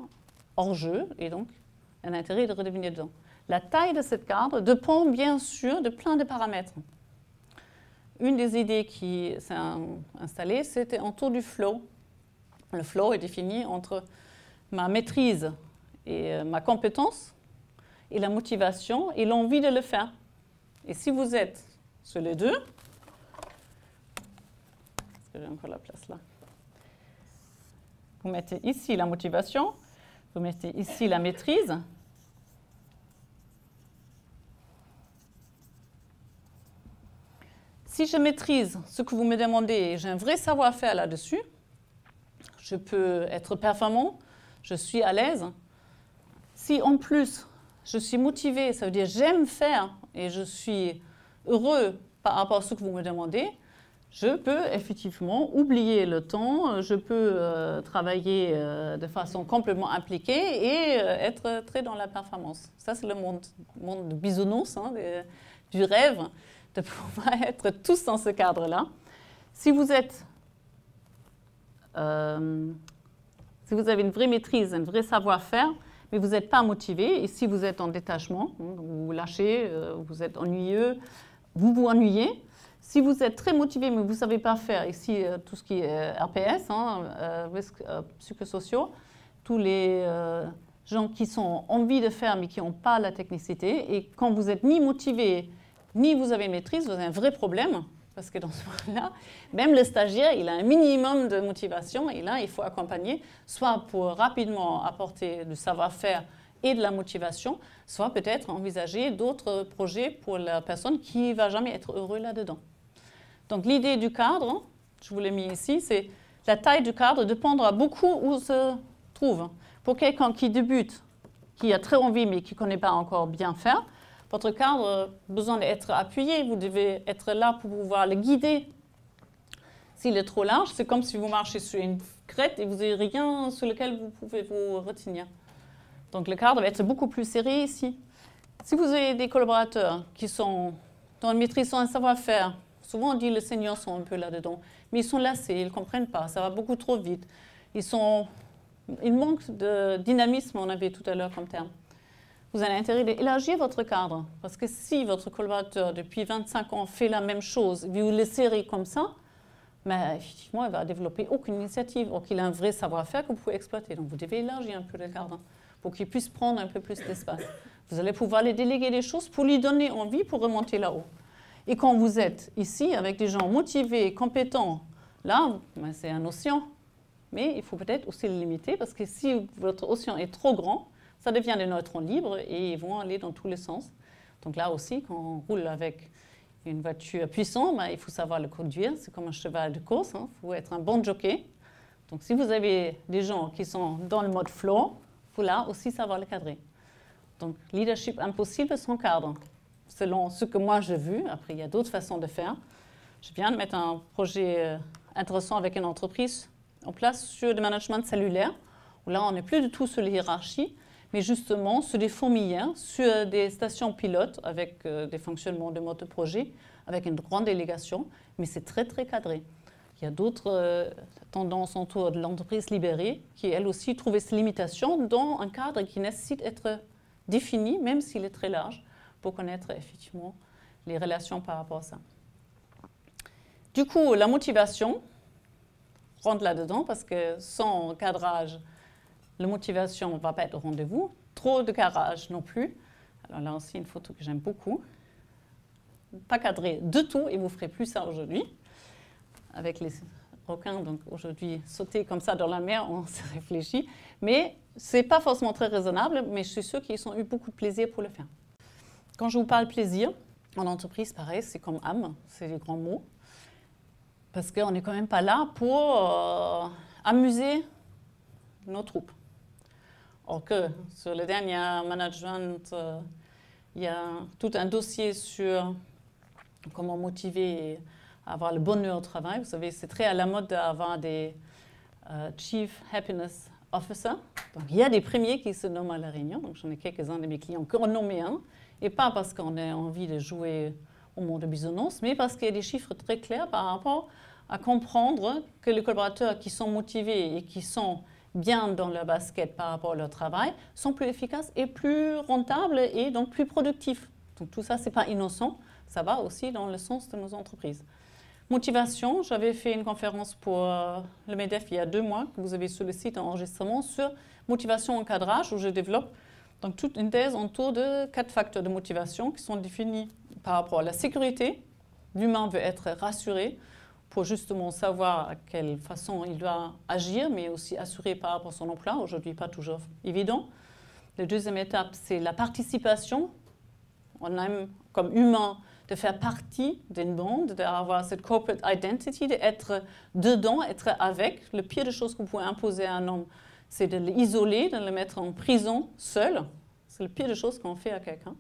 hors jeu, et donc un intérêt de redevenir dedans. La taille de cette cadre dépend bien sûr de plein de paramètres. Une des idées qui s'est installée, c'était autour du flow. Le flow est défini entre ma maîtrise et ma compétence, et la motivation et l'envie de le faire. Et si vous êtes sur les deux, est-ce que j'ai encore la place là? Vous mettez ici la motivation, vous mettez ici la maîtrise. Si je maîtrise ce que vous me demandez et j'ai un vrai savoir-faire là-dessus, je peux être performant, je suis à l'aise. Si en plus je suis motivée, ça veut dire j'aime faire et je suis heureux par rapport à ce que vous me demandez, je peux effectivement oublier le temps, je peux travailler de façon complètement impliquée et être très dans la performance. Ça, c'est le monde de bisounours, hein, du rêve, de pouvoir être tous dans ce cadre-là. Si vous êtes, si vous avez une vraie maîtrise, un vrai savoir-faire, mais vous n'êtes pas motivé, et si vous êtes en détachement, vous lâchez, vous êtes ennuyeux, vous vous ennuyez. Si vous êtes très motivé, mais vous ne savez pas faire, ici, tout ce qui est RPS, risques psychosociaux, tous les gens qui sont envie de faire, mais qui n'ont pas la technicité, et quand vous n'êtes ni motivé, ni vous avez maîtrise, vous avez un vrai problème, parce que dans ce moment-là, même le stagiaire, il a un minimum de motivation, et là, il faut accompagner, soit pour rapidement apporter du savoir-faire et de la motivation, soit peut-être envisager d'autres projets pour la personne qui ne va jamais être heureux là-dedans. Donc l'idée du cadre, je vous l'ai mis ici, c'est la taille du cadre dépendra beaucoup où se trouve. Pour quelqu'un qui débute, qui a très envie mais qui ne connaît pas encore bien faire, votre cadre a besoin d'être appuyé, vous devez être là pour pouvoir le guider. S'il est trop large, c'est comme si vous marchez sur une crête et vous n'avez rien sur lequel vous pouvez vous retenir. Donc le cadre va être beaucoup plus serré ici. Si vous avez des collaborateurs qui sont dans une maîtrise, dans un savoir-faire, souvent on dit que les seniors sont un peu là-dedans, mais ils sont lassés, ils ne comprennent pas, ça va beaucoup trop vite. Ils manquent de dynamisme, on avait tout à l'heure comme terme. Vous avez intérêt d'élargir votre cadre, parce que si votre collaborateur depuis 25 ans fait la même chose, vous le serrez comme ça, mais effectivement, il ne va développer aucune initiative, or qu'il a un vrai savoir-faire que vous pouvez exploiter. Donc vous devez élargir un peu le cadre pour qu'il puisse prendre un peu plus d'espace. Vous allez pouvoir lui déléguer des choses pour lui donner envie pour remonter là-haut. Et quand vous êtes ici avec des gens motivés, compétents, là, ben c'est un océan. Mais il faut peut-être aussi le limiter, parce que si votre océan est trop grand, ça devient des neutrons libres et ils vont aller dans tous les sens. Donc là aussi, quand on roule avec une voiture puissante, ben, il faut savoir le conduire. C'est comme un cheval de course, il faut être un bon jockey. Donc si vous avez des gens qui sont dans le mode flow, il faut là aussi savoir le cadrer. Donc leadership impossible sans cadre, selon ce que moi j'ai vu. Après, il y a d'autres façons de faire. Je viens de mettre un projet intéressant avec une entreprise en place sur le management cellulaire, où là, on n'est plus du tout sur les hiérarchies, mais justement sur des fourmilières, sur des stations pilotes avec des fonctionnements de mode de projet, avec une grande délégation, mais c'est très, très cadré. Il y a d'autres tendances autour de l'entreprise libérée qui, elle aussi, trouvent ses limitations dans un cadre qui nécessite d'être défini, même s'il est très large, pour connaître effectivement les relations par rapport à ça. Du coup, la motivation rentre là-dedans parce que sans cadrage, la motivation ne va pas être au rendez-vous. Trop de cadrage non plus. Alors là aussi, une photo que j'aime beaucoup. Pas cadré du tout, et vous ne ferez plus ça aujourd'hui. Avec les requins, donc aujourd'hui, sauter comme ça dans la mer, on se réfléchit. Mais ce n'est pas forcément très raisonnable, mais je suis sûre qu'ils ont eu beaucoup de plaisir pour le faire. Quand je vous parle plaisir, en entreprise, pareil, c'est comme âme, c'est des grands mots. Parce qu'on n'est quand même pas là pour amuser nos troupes. Or que sur le dernier management, il y a tout un dossier sur comment motiver et avoir le bonheur au travail. Vous savez, c'est très à la mode d'avoir des Chief Happiness Officer. Donc, il y a des premiers qui se nomment à la réunion. Donc, j'en ai quelques-uns de mes clients qui en nommé un. Et pas parce qu'on a envie de jouer au monde de bisounours, mais parce qu'il y a des chiffres très clairs par rapport à comprendre que les collaborateurs qui sont motivés et qui sont bien dans leur basket par rapport à leur travail sont plus efficaces et plus rentables et donc plus productifs. Donc tout ça, ce n'est pas innocent, ça va aussi dans le sens de nos entreprises. Motivation, j'avais fait une conférence pour le MEDEF il y a 2 mois, que vous avez sur le site en enregistrement, sur motivation en cadrage, où je développe donc toute une thèse autour de 4 facteurs de motivation qui sont définis par rapport à la sécurité. L'humain veut être rassuré pour justement savoir à quelle façon il doit agir, mais aussi assuré par rapport à son emploi. Aujourd'hui, pas toujours évident. La deuxième étape, c'est la participation. On aime, comme humain, de faire partie d'une bande, d'avoir cette corporate identity, d'être dedans, être avec. Le pire des choses que vous pouvez imposer à un homme, c'est de l'isoler, de le mettre en prison seul. C'est le pire des choses qu'on fait à quelqu'un.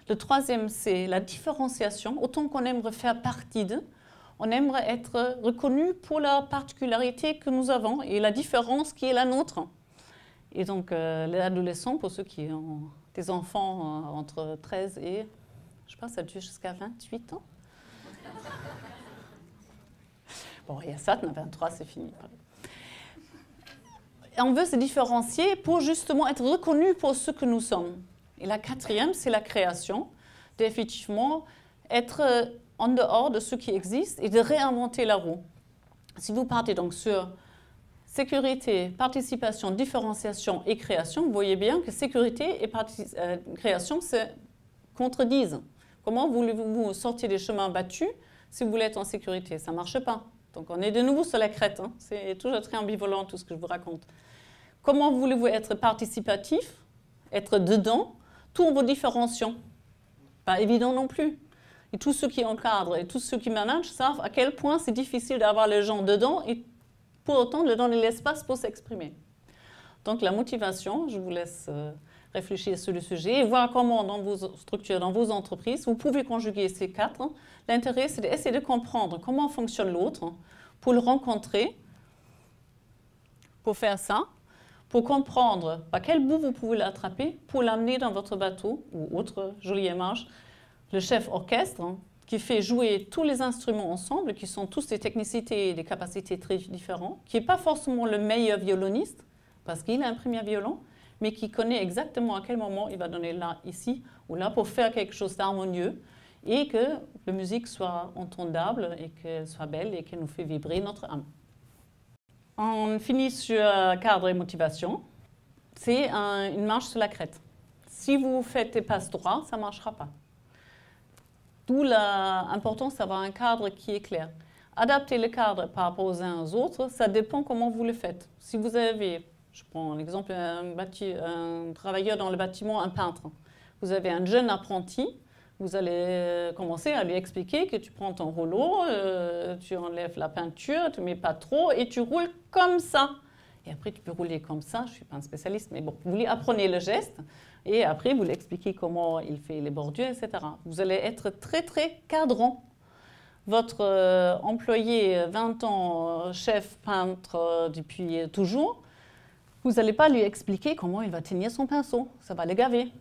Le troisième, c'est la différenciation. Autant qu'on aimerait faire partie d'eux, on aimerait être reconnu pour la particularité que nous avons et la différence qui est la nôtre. Et donc, les adolescents, pour ceux qui ont des enfants entre 13 et, je pense, ça dure jusqu'à 28 ans. Bon, il y a ça, 23, c'est fini. Et on veut se différencier pour justement être reconnu pour ce que nous sommes. Et la quatrième, c'est la création, d'effectivement être en dehors de ce qui existe et de réinventer la roue. Si vous partez donc sur sécurité, participation, différenciation et création, vous voyez bien que sécurité et création se contredisent. Comment voulez-vous sortir des chemins battus si vous voulez être en sécurité? Ça ne marche pas. Donc on est de nouveau sur la crête. Hein. C'est toujours très ambivalent tout ce que je vous raconte. Comment voulez-vous être participatif, être dedans, tout en vous différenciant? Pas évident non plus. Et tous ceux qui encadrent et tous ceux qui managent savent à quel point c'est difficile d'avoir les gens dedans et pour autant de donner l'espace pour s'exprimer. Donc la motivation, je vous laisse réfléchir sur le sujet et voir comment dans vos structures, dans vos entreprises, vous pouvez conjuguer ces 4. L'intérêt, c'est d'essayer de comprendre comment fonctionne l'autre, pour le rencontrer, pour faire ça, pour comprendre par quel bout vous pouvez l'attraper, pour l'amener dans votre bateau ou autre jolie image. Le chef orchestre qui fait jouer tous les instruments ensemble, qui sont tous des technicités et des capacités très différentes, qui n'est pas forcément le meilleur violoniste, parce qu'il a un premier violon, mais qui connaît exactement à quel moment il va donner là, ici ou là, pour faire quelque chose d'harmonieux et que la musique soit entendable et qu'elle soit belle et qu'elle nous fait vibrer notre âme. On finit sur cadre et motivation. C'est une marche sur la crête. Si vous faites des passes droits, ça ne marchera pas. D'où l'importance d'avoir un cadre qui est clair. Adapter le cadre par rapport aux uns aux autres, ça dépend comment vous le faites. Si vous avez, je prends l'exemple un travailleur dans le bâtiment, un peintre. Vous avez un jeune apprenti, vous allez commencer à lui expliquer que tu prends ton rouleau, tu enlèves la peinture, tu ne mets pas trop et tu roules comme ça. Et après, tu peux rouler comme ça. Je ne suis pas un spécialiste, mais bon, vous lui apprenez le geste. Et après, vous lui expliquez comment il fait les bordures, etc. Vous allez être très, très cadrant. votre employé 20 ans, chef peintre depuis toujours, vous n'allez pas lui expliquer comment il va tenir son pinceau. Ça va le gaver.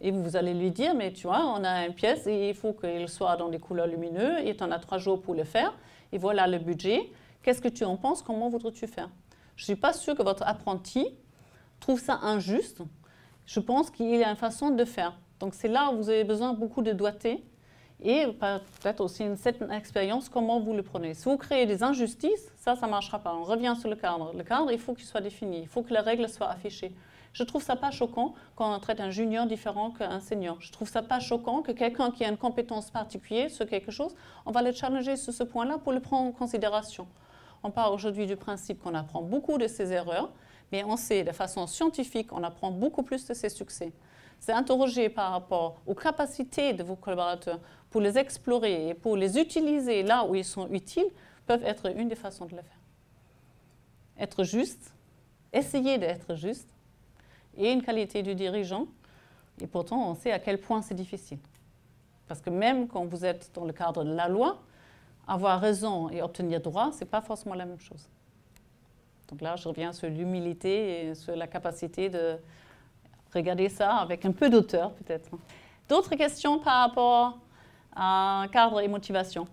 Et vous allez lui dire, mais tu vois, on a une pièce et il faut qu'il soit dans des couleurs lumineuses et tu en as 3 jours pour le faire. Et voilà le budget. Qu'est-ce que tu en penses? Comment voudrais-tu faire? Je ne suis pas sûre que votre apprenti trouve ça injuste. Je pense qu'il y a une façon de faire. Donc c'est là où vous avez besoin beaucoup de doigté et peut-être aussi une certaine expérience, comment vous le prenez. Si vous créez des injustices, ça ne marchera pas. On revient sur le cadre. Le cadre, il faut qu'il soit défini. Il faut que les règles soient affichées. Je trouve ça pas choquant quand on traite un junior différent qu'un senior. Je trouve ça pas choquant que quelqu'un qui a une compétence particulière sur quelque chose, on va le challenger sur ce point-là pour le prendre en considération. On parle aujourd'hui du principe qu'on apprend beaucoup de ses erreurs, mais on sait de façon scientifique, on apprend beaucoup plus de ses succès. C'est interroger par rapport aux capacités de vos collaborateurs pour les explorer et pour les utiliser là où ils sont utiles, peuvent être une des façons de le faire. Être juste, essayer d'être juste, et une qualité du dirigeant. Et pourtant, on sait à quel point c'est difficile. Parce que même quand vous êtes dans le cadre de la loi, avoir raison et obtenir droit, ce n'est pas forcément la même chose. Donc là, je reviens sur l'humilité et sur la capacité de regarder ça avec un peu d'auteur, peut-être. D'autres questions par rapport à cadre et motivation?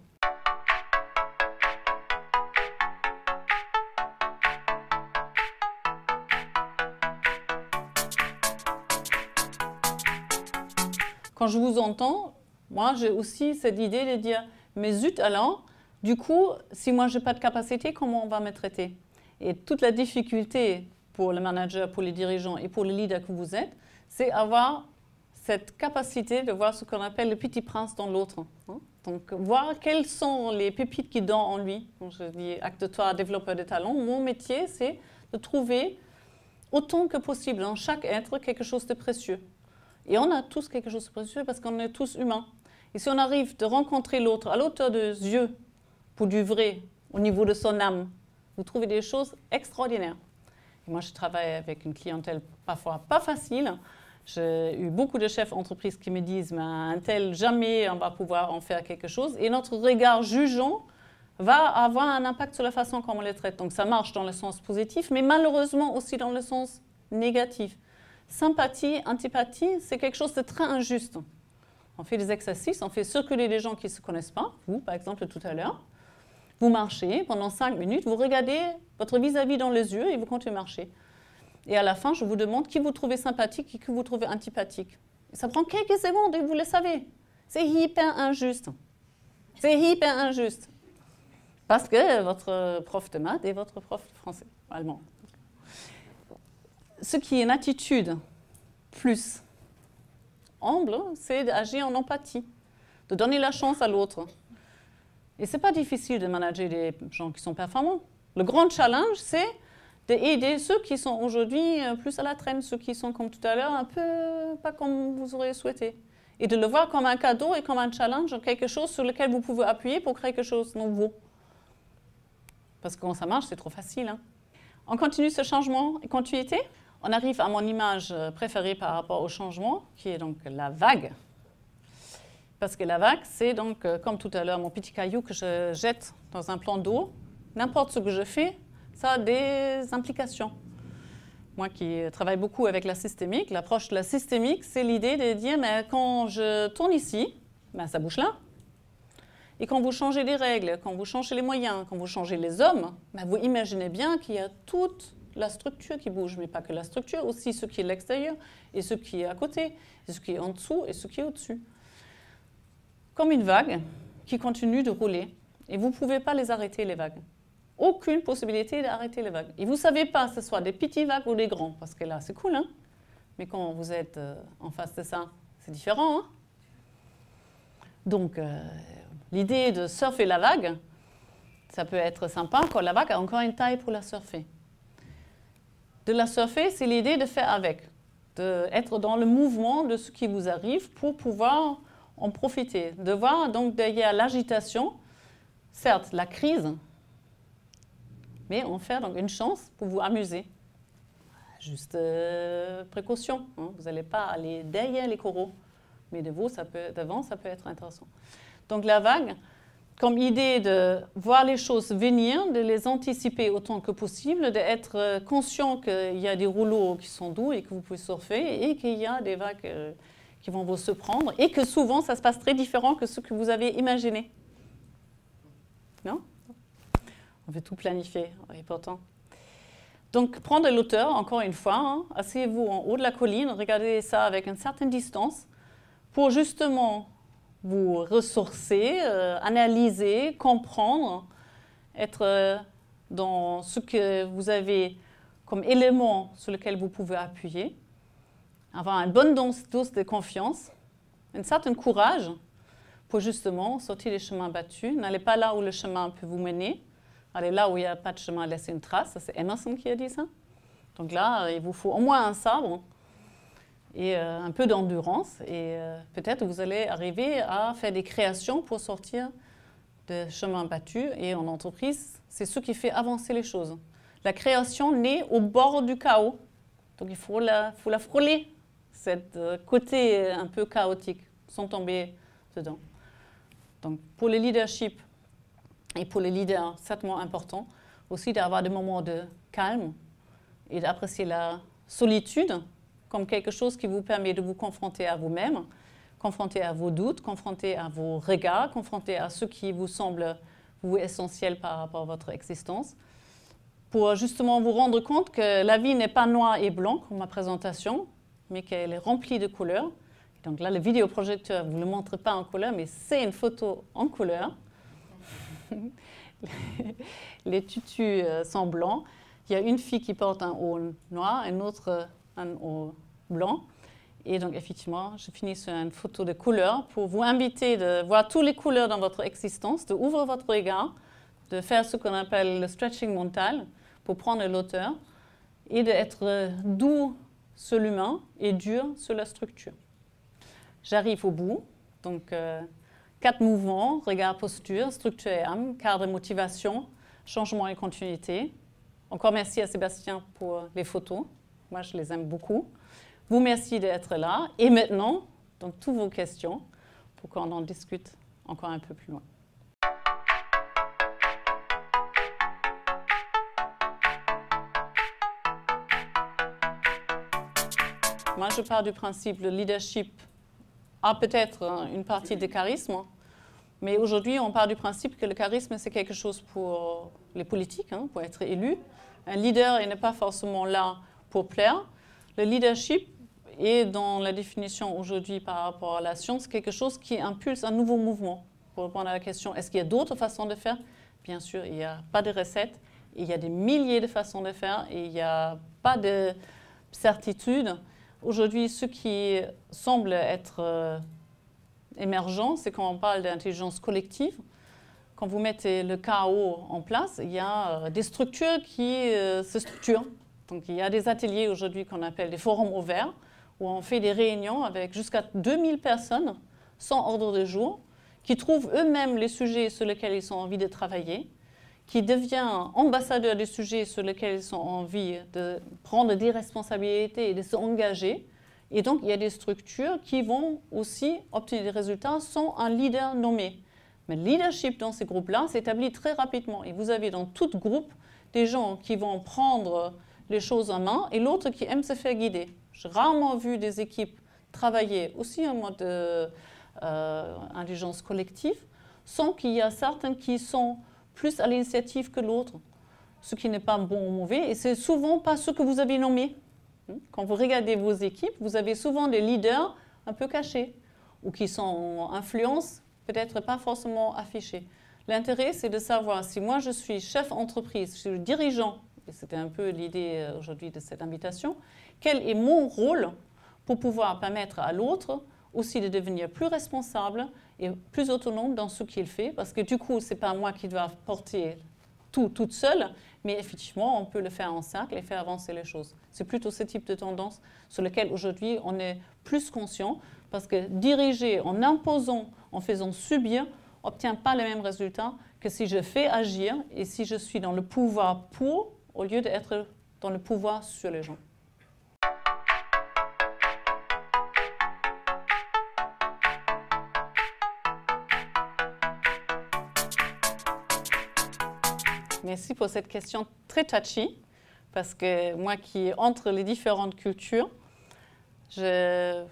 Quand je vous entends, moi, j'ai aussi cette idée de dire, mais zut alors, du coup, si moi, je n'ai pas de capacité, comment on va me traiter? Et toute la difficulté pour le manager, pour les dirigeants et pour le leader que vous êtes, c'est avoir cette capacité de voir ce qu'on appelle le petit prince dans l'autre. Donc, voir quelles sont les pépites qui dorment en lui. Donc, je dis, acte-toi, développeur de talent. Mon métier, c'est de trouver autant que possible dans chaque être quelque chose de précieux. Et on a tous quelque chose de précieux parce qu'on est tous humains. Et si on arrive de rencontrer l'autre à l'auteur des yeux, pour du vrai, au niveau de son âme, vous trouvez des choses extraordinaires. Et moi, je travaille avec une clientèle parfois pas facile. J'ai eu beaucoup de chefs d'entreprise qui me disent, mais un tel, jamais on va pouvoir en faire quelque chose. Et notre regard jugeant va avoir un impact sur la façon dont on les traite. Donc ça marche dans le sens positif, mais malheureusement aussi dans le sens négatif. Sympathie, antipathie, c'est quelque chose de très injuste. On fait des exercices, on fait circuler des gens qui ne se connaissent pas, vous par exemple tout à l'heure. Vous marchez pendant 5 minutes, vous regardez votre vis-à-vis dans les yeux et vous continuez à marcher. Et à la fin, je vous demande qui vous trouvez sympathique et qui vous trouvez antipathique. Et ça prend quelques secondes et vous le savez. C'est hyper injuste. C'est hyper injuste. Parce que votre prof de maths est votre prof de français, allemand. Ce qui est une attitude plus humble, c'est d'agir en empathie, de donner la chance à l'autre. Et ce n'est pas difficile de manager des gens qui sont performants. Le grand challenge, c'est d'aider ceux qui sont aujourd'hui plus à la traîne, ceux qui sont, comme tout à l'heure, un peu pas comme vous auriez souhaité. Et de le voir comme un cadeau et comme un challenge, quelque chose sur lequel vous pouvez appuyer pour créer quelque chose de nouveau. Parce que quand ça marche, c'est trop facile. Hein. On continue ce changement et continuité. On arrive à mon image préférée par rapport au changement, qui est donc la vague. Parce que la vague, c'est donc, comme tout à l'heure, mon petit caillou que je jette dans un plan d'eau. N'importe ce que je fais, ça a des implications. Moi qui travaille beaucoup avec la systémique, l'approche de la systémique, c'est l'idée de dire, mais quand je tourne ici, ben, ça bouge là. Et quand vous changez les règles, quand vous changez les moyens, quand vous changez les hommes, ben, vous imaginez bien qu'il y a toute la structure qui bouge, mais pas que la structure, aussi ce qui est à l'extérieur, et ce qui est à côté, et ce qui est en dessous, et ce qui est au-dessus. Comme une vague qui continue de rouler, et vous ne pouvez pas les arrêter, les vagues. Aucune possibilité d'arrêter les vagues. Et vous ne savez pas, que ce soit des petites vagues ou des grands, parce que là, c'est cool, hein? Mais quand vous êtes en face de ça, c'est différent. Hein? Donc, l'idée de surfer la vague, ça peut être sympa quand la vague a encore une taille pour la surfer. De la surfer, c'est l'idée de faire avec, d'être dans le mouvement de ce qui vous arrive pour pouvoir en profiter, de voir donc derrière l'agitation, certes la crise, mais en faire donc une chance pour vous amuser. Juste précaution, hein, vous n'allez pas aller derrière les coraux, mais devant ça peut être intéressant. Donc la vague, comme idée de voir les choses venir, de les anticiper autant que possible, d'être conscient qu'il y a des rouleaux qui sont doux et que vous pouvez surfer et qu'il y a des vagues qui vont vous surprendre et que souvent ça se passe très différent que ce que vous avez imaginé. Non? On veut tout planifier, et pourtant. Donc, prendre l'auteur, encore une fois, hein, asseyez-vous en haut de la colline, regardez ça avec une certaine distance pour justement vous ressourcer, analyser, comprendre, être dans ce que vous avez comme élément sur lequel vous pouvez appuyer, avoir une bonne dose de confiance, un certain courage pour justement sortir des chemins battus. N'allez pas là où le chemin peut vous mener. Allez là où il n'y a pas de chemin, laissez une trace. C'est Emerson qui a dit ça. Donc là, il vous faut au moins un sabre et un peu d'endurance. Et peut-être vous allez arriver à faire des créations pour sortir de chemins battus. Et en entreprise, c'est ce qui fait avancer les choses. La création naît au bord du chaos. Donc il faut la frôler, cette côté un peu chaotique, sans tomber dedans. Donc pour le leadership et pour les leaders, c'est certainement important aussi d'avoir des moments de calme et d'apprécier la solitude comme quelque chose qui vous permet de vous confronter à vous-même, confronter à vos doutes, confronter à vos regards, confronter à ce qui vous semble vous essentiel par rapport à votre existence, pour justement vous rendre compte que la vie n'est pas noir et blanc comme ma présentation, mais qu'elle est remplie de couleurs. Donc là, le vidéoprojecteur ne vous le montre pas en couleur, mais c'est une photo en couleur. Les tutus sont blancs. Il y a une fille qui porte un haut noir, une autre un haut blanc. Et donc, effectivement, je finis sur une photo de couleur pour vous inviter de voir toutes les couleurs dans votre existence, de ouvrir votre regard, de faire ce qu'on appelle le stretching mental pour prendre l'auteur et d'être doux sur l'humain et dur sur la structure. J'arrive au bout. Donc, 4 mouvements, regard, posture, structure et âme, cadre et motivation, changement et continuité. Encore merci à Sébastien pour les photos. Moi, je les aime beaucoup. Vous merci d'être là. Et maintenant, donc, toutes vos questions pour qu'on en discute encore un peu plus loin. Moi, je pars du principe que le leadership a peut-être une partie de charisme, mais aujourd'hui, on part du principe que le charisme, c'est quelque chose pour les politiques, hein, pour être élu. Un leader n'est pas forcément là pour plaire. Le leadership est, dans la définition aujourd'hui par rapport à la science, quelque chose qui impulse un nouveau mouvement. Pour répondre à la question, est-ce qu'il y a d'autres façons de faire? Bien sûr, il n'y a pas de recette. Il y a des milliers de façons de faire et il n'y a pas de certitude. Aujourd'hui, ce qui semble être émergent, c'est quand on parle d'intelligence collective. Quand vous mettez le chaos en place, il y a des structures qui se structurent. Donc, il y a des ateliers aujourd'hui qu'on appelle des forums ouverts, où on fait des réunions avec jusqu'à 2000 personnes, sans ordre de jour, qui trouvent eux-mêmes les sujets sur lesquels ils ont envie de travailler, qui deviennent ambassadeurs des sujets sur lesquels ils ont envie de prendre des responsabilités et de s'engager. Et donc, il y a des structures qui vont aussi obtenir des résultats sans un leader nommé. Mais le leadership dans ces groupes-là s'établit très rapidement. Et vous avez dans tout groupe des gens qui vont prendre les choses en main et l'autre qui aime se faire guider. J'ai rarement vu des équipes travailler aussi en mode intelligence collective sans qu'il y a certains qui sont plus à l'initiative que l'autre, ce qui n'est pas bon ou mauvais. Et c'est souvent pas ce que vous avez nommé. Quand vous regardez vos équipes, vous avez souvent des leaders un peu cachés ou qui sont en influence, peut-être pas forcément affichés. L'intérêt, c'est de savoir si moi je suis chef entreprise, je suis dirigeant, et c'était un peu l'idée aujourd'hui de cette invitation, quel est mon rôle pour pouvoir permettre à l'autre aussi de devenir plus responsable et plus autonome dans ce qu'il fait, parce que du coup, ce n'est pas moi qui dois porter tout toute seule, mais effectivement, on peut le faire en cercle et faire avancer les choses. C'est plutôt ce type de tendance sur lequel aujourd'hui on est plus conscient, parce que diriger en imposant, en faisant subir, n'obtient pas les mêmes résultats que si je fais agir et si je suis dans le pouvoir pour, au lieu d'être dans le pouvoir sur les gens. Merci pour cette question très touchy, parce que moi qui entre les différentes cultures, je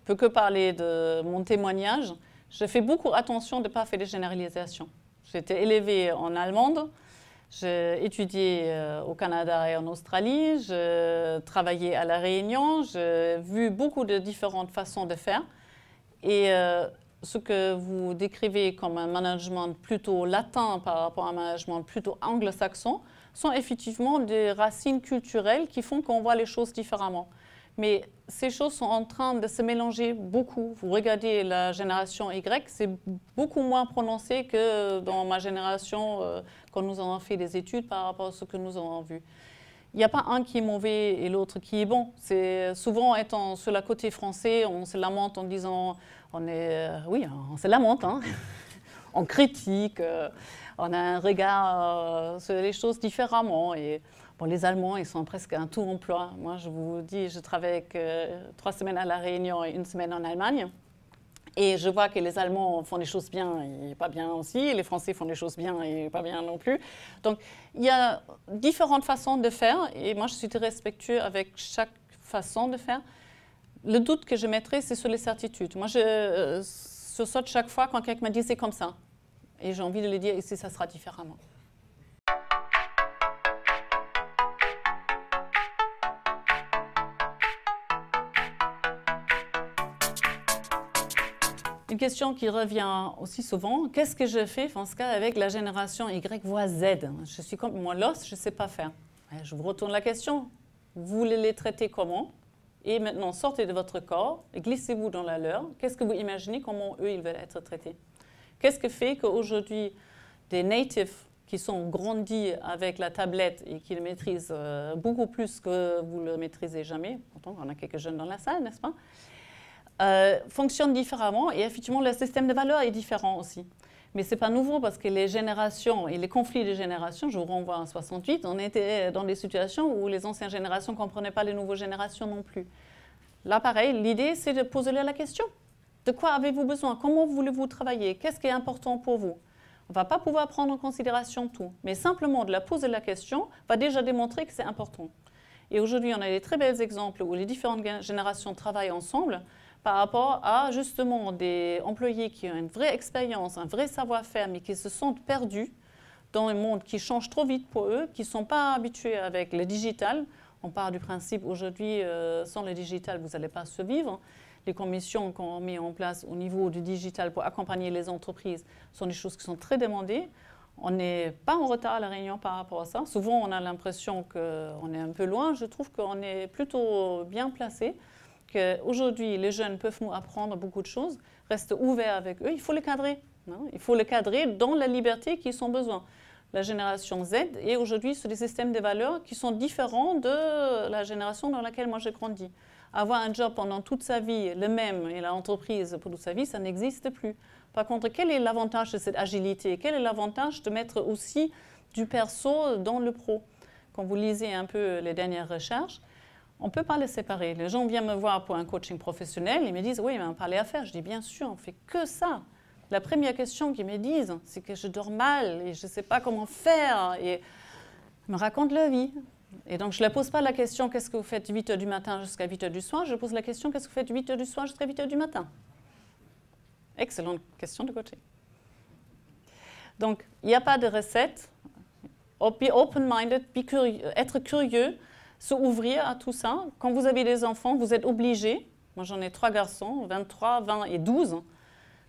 peux que parler de mon témoignage. Je fais beaucoup attention de ne pas faire des généralisations. J'ai été élevée en allemande, j'ai étudié au Canada et en Australie, j'ai travaillé à La Réunion, j'ai vu beaucoup de différentes façons de faire. Et ce que vous décrivez comme un management plutôt latin par rapport à un management plutôt anglo-saxon sont effectivement des racines culturelles qui font qu'on voit les choses différemment. Mais ces choses sont en train de se mélanger beaucoup. Vous regardez la génération Y, c'est beaucoup moins prononcé que dans ma génération quand nous avons fait des études par rapport à ce que nous avons vu. Il n'y a pas un qui est mauvais et l'autre qui est bon. C'est souvent étant sur le côté français, on se lamente en disant, on se lamente, hein. On critique, on a un regard sur les choses différemment. Et bon, les Allemands, ils sont presque un tout emploi. Moi, je vous dis, je travaille avec 3 semaines à La Réunion et 1 semaine en Allemagne. Et je vois que les Allemands font des choses bien et pas bien aussi. Les Français font des choses bien et pas bien non plus. Donc, il y a différentes façons de faire. Et moi, je suis très respectueuse avec chaque façon de faire. Le doute que je mettrai, c'est sur les certitudes. Moi, je saute chaque fois quand quelqu'un me dit c'est comme ça. Et j'ai envie de lui dire ici, ça sera différemment. Une question qui revient aussi souvent, qu'est-ce que je fais en ce cas avec la génération Y voire Z? Je suis comme moi, l'os, je ne sais pas faire. Je vous retourne la question. Vous voulez les traiter comment? Et maintenant, sortez de votre corps et glissez-vous dans la leur. Qu'est-ce que vous imaginez, comment eux, ils veulent être traités? Qu'est-ce que fait qu'aujourd'hui, des natives qui sont grandis avec la tablette et qui le maîtrisent beaucoup plus que vous ne le maîtrisez jamais, pourtant on a quelques jeunes dans la salle, n'est-ce pas, fonctionnent différemment et effectivement le système de valeurs est différent aussi. Mais ce n'est pas nouveau parce que les générations et les conflits de générations, je vous renvoie en 68, on était dans des situations où les anciennes générations ne comprenaient pas les nouvelles générations non plus. Là pareil, l'idée c'est de poser la question. De quoi avez-vous besoin? Comment voulez-vous travailler? Qu'est-ce qui est important pour vous? On ne va pas pouvoir prendre en considération tout, mais simplement de la poser la question va déjà démontrer que c'est important. Et aujourd'hui, on a des très bels exemples où les différentes générations travaillent ensemble par rapport à justement des employés qui ont une vraie expérience, un vrai savoir-faire, mais qui se sentent perdus dans un monde qui change trop vite pour eux, qui ne sont pas habitués avec le digital. On part du principe aujourd'hui, sans le digital, vous n'allez pas survivre. Les commissions qu'on met en place au niveau du digital pour accompagner les entreprises sont des choses qui sont très demandées. On n'est pas en retard à La Réunion par rapport à ça. Souvent, on a l'impression qu'on est un peu loin. Je trouve qu'on est plutôt bien placé, qu'aujourd'hui, les jeunes peuvent nous apprendre beaucoup de choses. Reste ouvert avec eux. Il faut les cadrer. Hein. Il faut les cadrer dans la liberté qu'ils ont besoin. La génération Z est aujourd'hui sur des systèmes de valeurs qui sont différents de la génération dans laquelle moi j'ai grandi. Avoir un job pendant toute sa vie, le même, et l'entreprise pour toute sa vie, ça n'existe plus. Par contre, quel est l'avantage de cette agilité? Quel est l'avantage de mettre aussi du perso dans le pro? Quand vous lisez un peu les dernières recherches, on ne peut pas les séparer. Les gens viennent me voir pour un coaching professionnel, ils me disent « Oui, mais on parlait à faire ». Je dis « Bien sûr, on ne fait que ça ». La première question qu'ils me disent, c'est que je dors mal et je ne sais pas comment faire. Et ils me racontent leur vie. Et donc, je ne leur pose pas la question « Qu'est-ce que vous faites 8 h du matin jusqu'à 8 h du soir ?» Je pose la question « Qu'est-ce que vous faites 8 h du soir jusqu'à 8 h du matin ?» Excellente question de coaching. Donc, il n'y a pas de recette. Be open-minded, être curieux, s'ouvrir à tout ça. Quand vous avez des enfants, vous êtes obligés. Moi, j'en ai 3 garçons, 23, 20 et 12.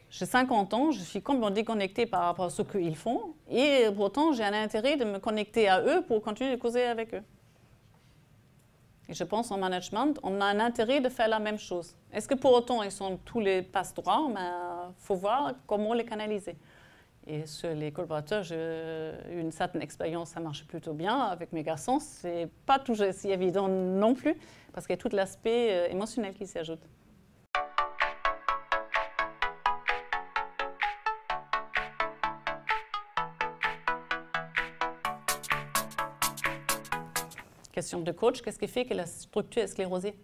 J'ai 50 ans, je suis complètement déconnectée par rapport à ce qu'ils font. Et pourtant, j'ai un intérêt de me connecter à eux pour continuer de causer avec eux. Et je pense en management, on a un intérêt de faire la même chose. Est-ce que pour autant, ils sont tous les passe-droits? Il faut voir comment les canaliser. Et sur les collaborateurs, j'ai eu une certaine expérience, ça marche plutôt bien avec mes garçons. Ce n'est pas toujours si évident non plus, parce qu'il y a tout l'aspect émotionnel qui s'y ajoute. Question de coach, qu'est-ce qui fait que la structure est sclérosée?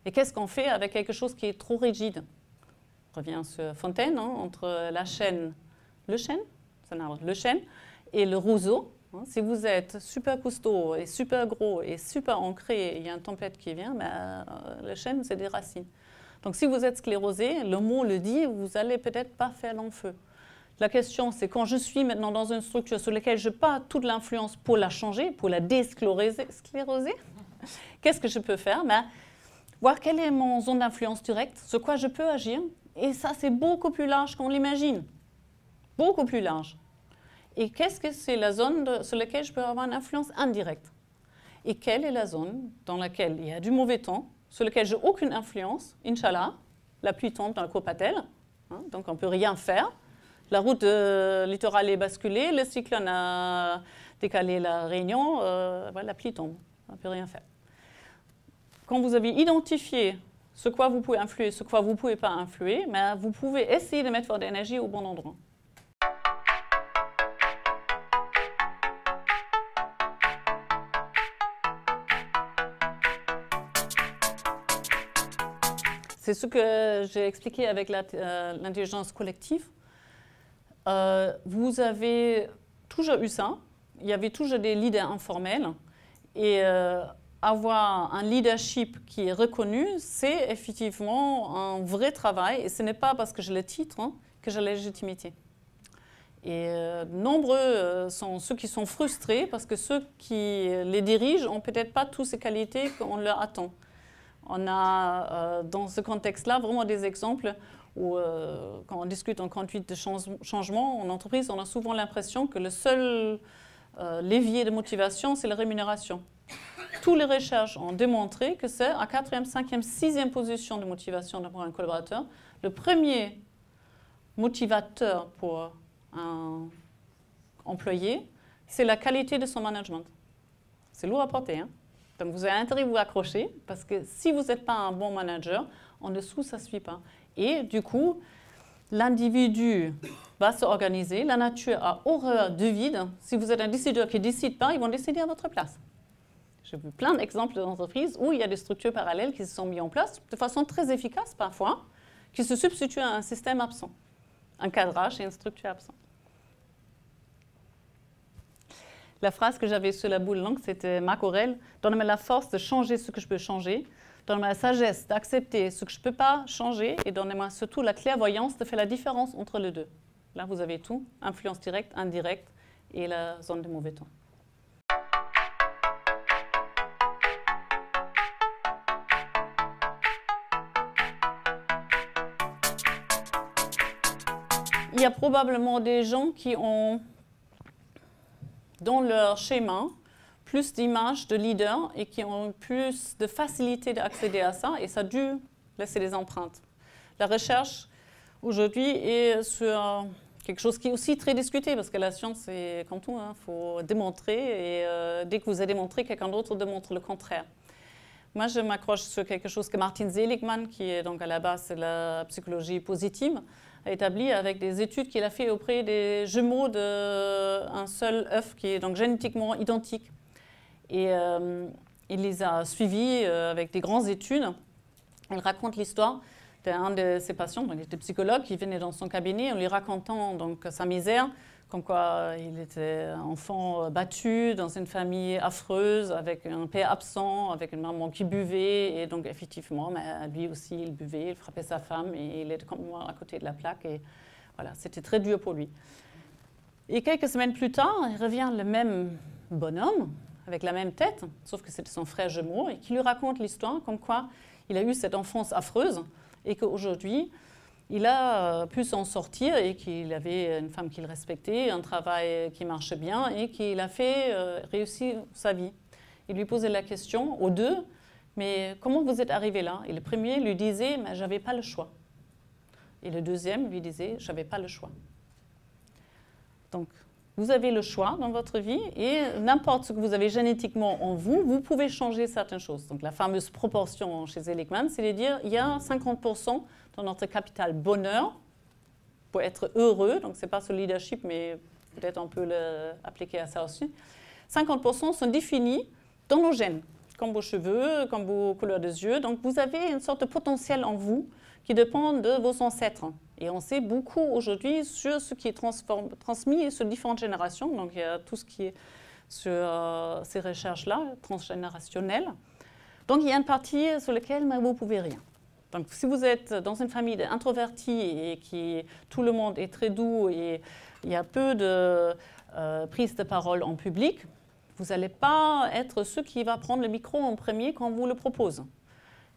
Et qu'est-ce qu'on fait avec quelque chose qui est trop rigide? On revient sur Fontaine, hein, entre la chaîne, le chêne, c'est un arbre, le chêne, et le roseau. Si vous êtes super costaud et super gros et super ancré, et il y a une tempête qui vient, le chêne, c'est des racines. Donc si vous êtes sclérosé, le mot le dit, vous n'allez peut-être pas faire long feu. La question, c'est quand je suis maintenant dans une structure sur laquelle je n'ai pas toute l'influence pour la changer, pour la déscléroser, qu'est-ce que je peux faire? Voir quelle est mon zone d'influence directe, sur quoi je peux agir. Et ça, c'est beaucoup plus large qu'on l'imagine. Beaucoup plus large. Et qu'est-ce que c'est la zone sur laquelle je peux avoir une influence indirecte? Et quelle est la zone dans laquelle il y a du mauvais temps, sur laquelle je n'ai aucune influence? Inch'Allah, la pluie tombe dans le Copatel, donc on ne peut rien faire. La route littorale est basculée, le cyclone a décalé la Réunion, la pluie tombe, on ne peut rien faire. Quand vous avez identifié ce quoi vous pouvez influer, ce quoi vous ne pouvez pas influer, vous pouvez essayer de mettre votre énergie au bon endroit. C'est ce que j'ai expliqué avec l'intelligence collective. Vous avez toujours eu ça. Il y avait toujours des leaders informels. Et avoir un leadership qui est reconnu, c'est effectivement un vrai travail. Et ce n'est pas parce que j'ai le titre que j'ai la légitimité. Et nombreux sont ceux qui sont frustrés parce que ceux qui les dirigent n'ont peut-être pas toutes ces qualités qu'on leur attend. On a dans ce contexte-là vraiment des exemples où quand on discute en conduite de changement en entreprise, on a souvent l'impression que le seul levier de motivation, c'est la rémunération. Toutes les recherches ont démontré que c'est à 4e, 5e, 6e position de motivation pour un collaborateur. Le premier motivateur pour un employé, c'est la qualité de son management. C'est lourd à porter, hein? Donc, vous avez intérêt à vous accrocher parce que si vous n'êtes pas un bon manager, en dessous, ça ne suit pas. Et du coup, l'individu va s'organiser. La nature a horreur du vide. Si vous êtes un décideur qui ne décide pas, ils vont décider à votre place. J'ai vu plein d'exemples d'entreprises où il y a des structures parallèles qui se sont mises en place de façon très efficace parfois, qui se substituent à un système absent, un cadrage et une structure absente. La phrase que j'avais sur la boule longue, c'était Marc Aurèle, « Donne-moi la force de changer ce que je peux changer, donne-moi la sagesse d'accepter ce que je ne peux pas changer et donnez-moi surtout la clairvoyance de faire la différence entre les deux. » Là, vous avez tout, influence directe, indirecte et la zone de mauvais temps. Il y a probablement des gens qui ont dans leur schéma plus d'images de leaders et qui ont plus de facilité d'accéder à ça, et ça a dû laisser des empreintes. La recherche aujourd'hui est sur quelque chose qui est aussi très discuté, parce que la science, c'est comme tout, il faut démontrer, et dès que vous avez démontré, quelqu'un d'autre démontre le contraire. Moi, je m'accroche sur quelque chose que Martin Seligman, qui est donc à la base de la psychologie positive, a établi avec des études qu'il a fait auprès des jumeaux d'un seul œuf qui est donc génétiquement identique. Et il les a suivis avec des grandes études. Il raconte l'histoire d'un de ses patients, donc il était psychologue, qui venait dans son cabinet en lui racontant donc sa misère, comme quoi il était enfant battu dans une famille affreuse, avec un père absent, avec une maman qui buvait, et donc effectivement, lui aussi il buvait, il frappait sa femme, et il était comme moi à côté de la plaque, et voilà, c'était très dur pour lui. Et quelques semaines plus tard, il revient le même bonhomme, avec la même tête, sauf que c'était son frère jumeau, et qui lui raconte l'histoire comme quoi il a eu cette enfance affreuse, et qu'aujourd'hui, il a pu s'en sortir et qu'il avait une femme qu'il respectait, un travail qui marche bien et qu'il a fait réussir sa vie. Il lui posait la question aux deux, mais comment vous êtes arrivé là? Et le premier lui disait, mais j'avais pas le choix. Et le deuxième lui disait, j'avais pas le choix. Donc, vous avez le choix dans votre vie et n'importe ce que vous avez génétiquement en vous, vous pouvez changer certaines choses. Donc, la fameuse proportion chez Seligman, c'est de dire il y a 50% dans notre capital bonheur pour être heureux. Donc, ce n'est pas ce leadership, mais peut-être on peut l'appliquer à ça aussi. 50% sont définis dans nos gènes, comme vos cheveux, comme vos couleurs des yeux. Donc, vous avez une sorte de potentiel en vous qui dépend de vos ancêtres. Et on sait beaucoup aujourd'hui sur ce qui est transmis sur différentes générations. Donc il y a tout ce qui est sur ces recherches-là, transgénérationnelles. Donc il y a une partie sur laquelle vous ne pouvez rien. Donc si vous êtes dans une famille introvertie et tout le monde est très doux et il y a peu de prise de parole en public, vous n'allez pas être ceux qui va prendre le micro en premier quand on vous le propose.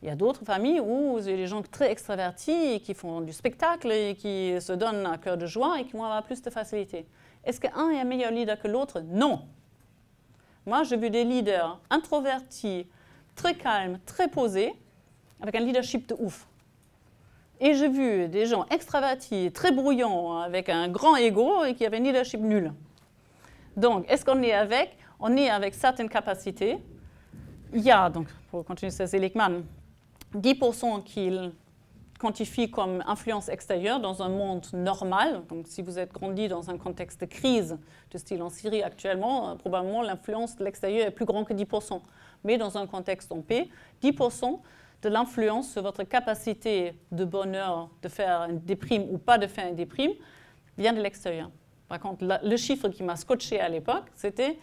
Il y a d'autres familles où vous avez des gens très extravertis et qui font du spectacle et qui se donnent à cœur de joie et qui vont avoir plus de facilité. Est-ce qu'un est un meilleur leader que l'autre? Non. Moi, j'ai vu des leaders introvertis, très calmes, très posés, avec un leadership de ouf. Et j'ai vu des gens extravertis, très brouillants, avec un grand ego et qui avaient un leadership nul. Donc, est-ce qu'on est avec? On est avec certaines capacités. Il y a, donc, pour continuer sur Seligman, 10% qu'il quantifie comme influence extérieure dans un monde normal. Donc, si vous êtes grandi dans un contexte de crise, de style en Syrie actuellement, probablement l'influence de l'extérieur est plus grande que 10%. Mais dans un contexte en paix, 10% de l'influence sur votre capacité de bonheur de faire une déprime ou pas de faire une déprime vient de l'extérieur. Par contre, le chiffre qui m'a scotché à l'époque, c'était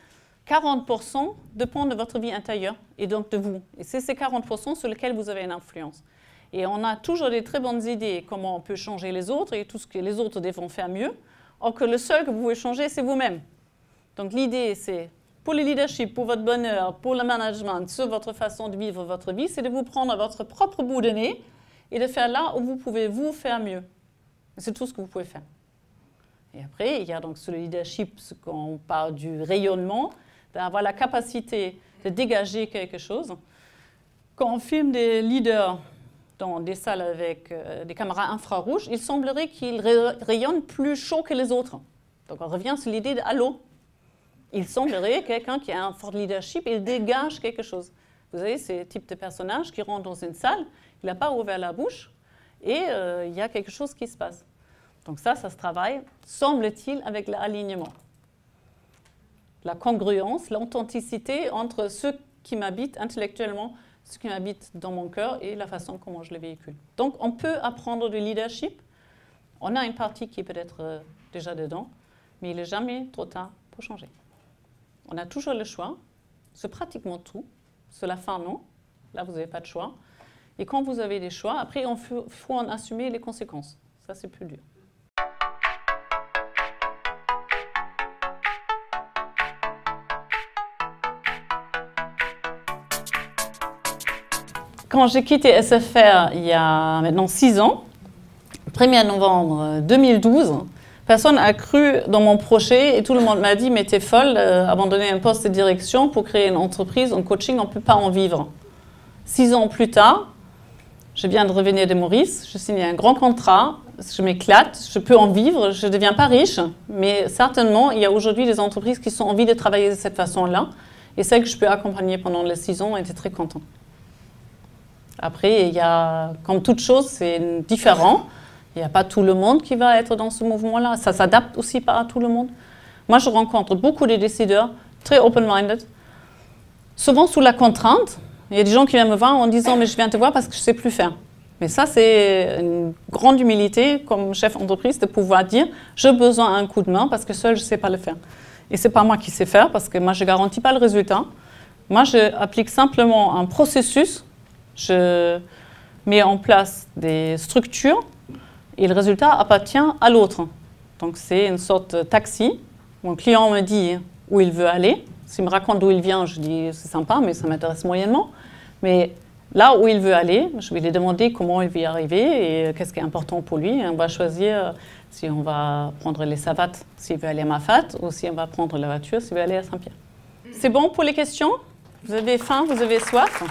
40% dépend de votre vie intérieure et donc de vous. Et c'est ces 40% sur lesquels vous avez une influence. Et on a toujours des très bonnes idées comment on peut changer les autres et tout ce que les autres devront faire mieux, or que le seul que vous pouvez changer, c'est vous-même. Donc l'idée, c'est pour le leadership, pour votre bonheur, pour le management, sur votre façon de vivre votre vie, c'est de vous prendre à votre propre bout de nez et de faire là où vous pouvez vous faire mieux. C'est tout ce que vous pouvez faire. Et après, il y a donc sur le leadership, quand on parle du rayonnement, d'avoir la capacité de dégager quelque chose. Quand on filme des leaders dans des salles avec des caméras infrarouges, il semblerait qu'ils rayonnent plus chaud que les autres. Donc on revient sur l'idée de halo. Il semblerait quelqu'un qui a un fort leadership, il dégage quelque chose. Vous avez ces types de personnages qui rentrent dans une salle, il n'a pas ouvert la bouche et il y a quelque chose qui se passe. Donc ça se travaille, semble-t-il, avec l'alignement. La congruence, l'authenticité entre ce qui m'habite intellectuellement, ce qui m'habite dans mon cœur et la façon comment je le véhicule. Donc on peut apprendre du leadership. On a une partie qui est peut-être déjà dedans, mais il n'est jamais trop tard pour changer. On a toujours le choix, c'est pratiquement tout. Sur la fin, non. Là, vous n'avez pas de choix. Et quand vous avez des choix, après, il faut en assumer les conséquences. Ça, c'est plus dur. Quand j'ai quitté SFR il y a maintenant 6 ans, 1er novembre 2012, personne n'a cru dans mon projet et tout le monde m'a dit « mais t'es folle, abandonner un poste de direction pour créer une entreprise en coaching, on ne peut pas en vivre ». 6 ans plus tard, je viens de revenir de Maurice, je signe un grand contrat, je m'éclate, je peux en vivre, je ne deviens pas riche, mais certainement il y a aujourd'hui des entreprises qui ont envie de travailler de cette façon-là et celles que je peux accompagner pendant les 6 ans étaient très contentes. Après, il y a, comme toute chose, c'est différent. Il n'y a pas tout le monde qui va être dans ce mouvement-là. Ça s'adapte aussi pas à tout le monde. Moi, je rencontre beaucoup de décideurs très open-minded, souvent sous la contrainte. Il y a des gens qui viennent me voir en disant « mais je viens te voir parce que je ne sais plus faire ». Mais ça, c'est une grande humilité comme chef d'entreprise de pouvoir dire « j'ai besoin d'un coup de main parce que seul, je ne sais pas le faire ». Et ce n'est pas moi qui sais faire parce que moi, je ne garantis pas le résultat. Moi, j'applique simplement un processus. Je mets en place des structures et le résultat appartient à l'autre. Donc c'est une sorte de taxi. Mon client me dit où il veut aller. S'il me raconte d'où il vient, je dis c'est sympa, mais ça m'intéresse moyennement. Mais là où il veut aller, je vais lui demander comment il veut y arriver et qu'est-ce qui est important pour lui. Et on va choisir si on va prendre les savates, s'il veut aller à Mafate, ou si on va prendre la voiture, s'il veut aller à Saint-Pierre. C'est bon pour les questions? Vous avez faim? Vous avez soif?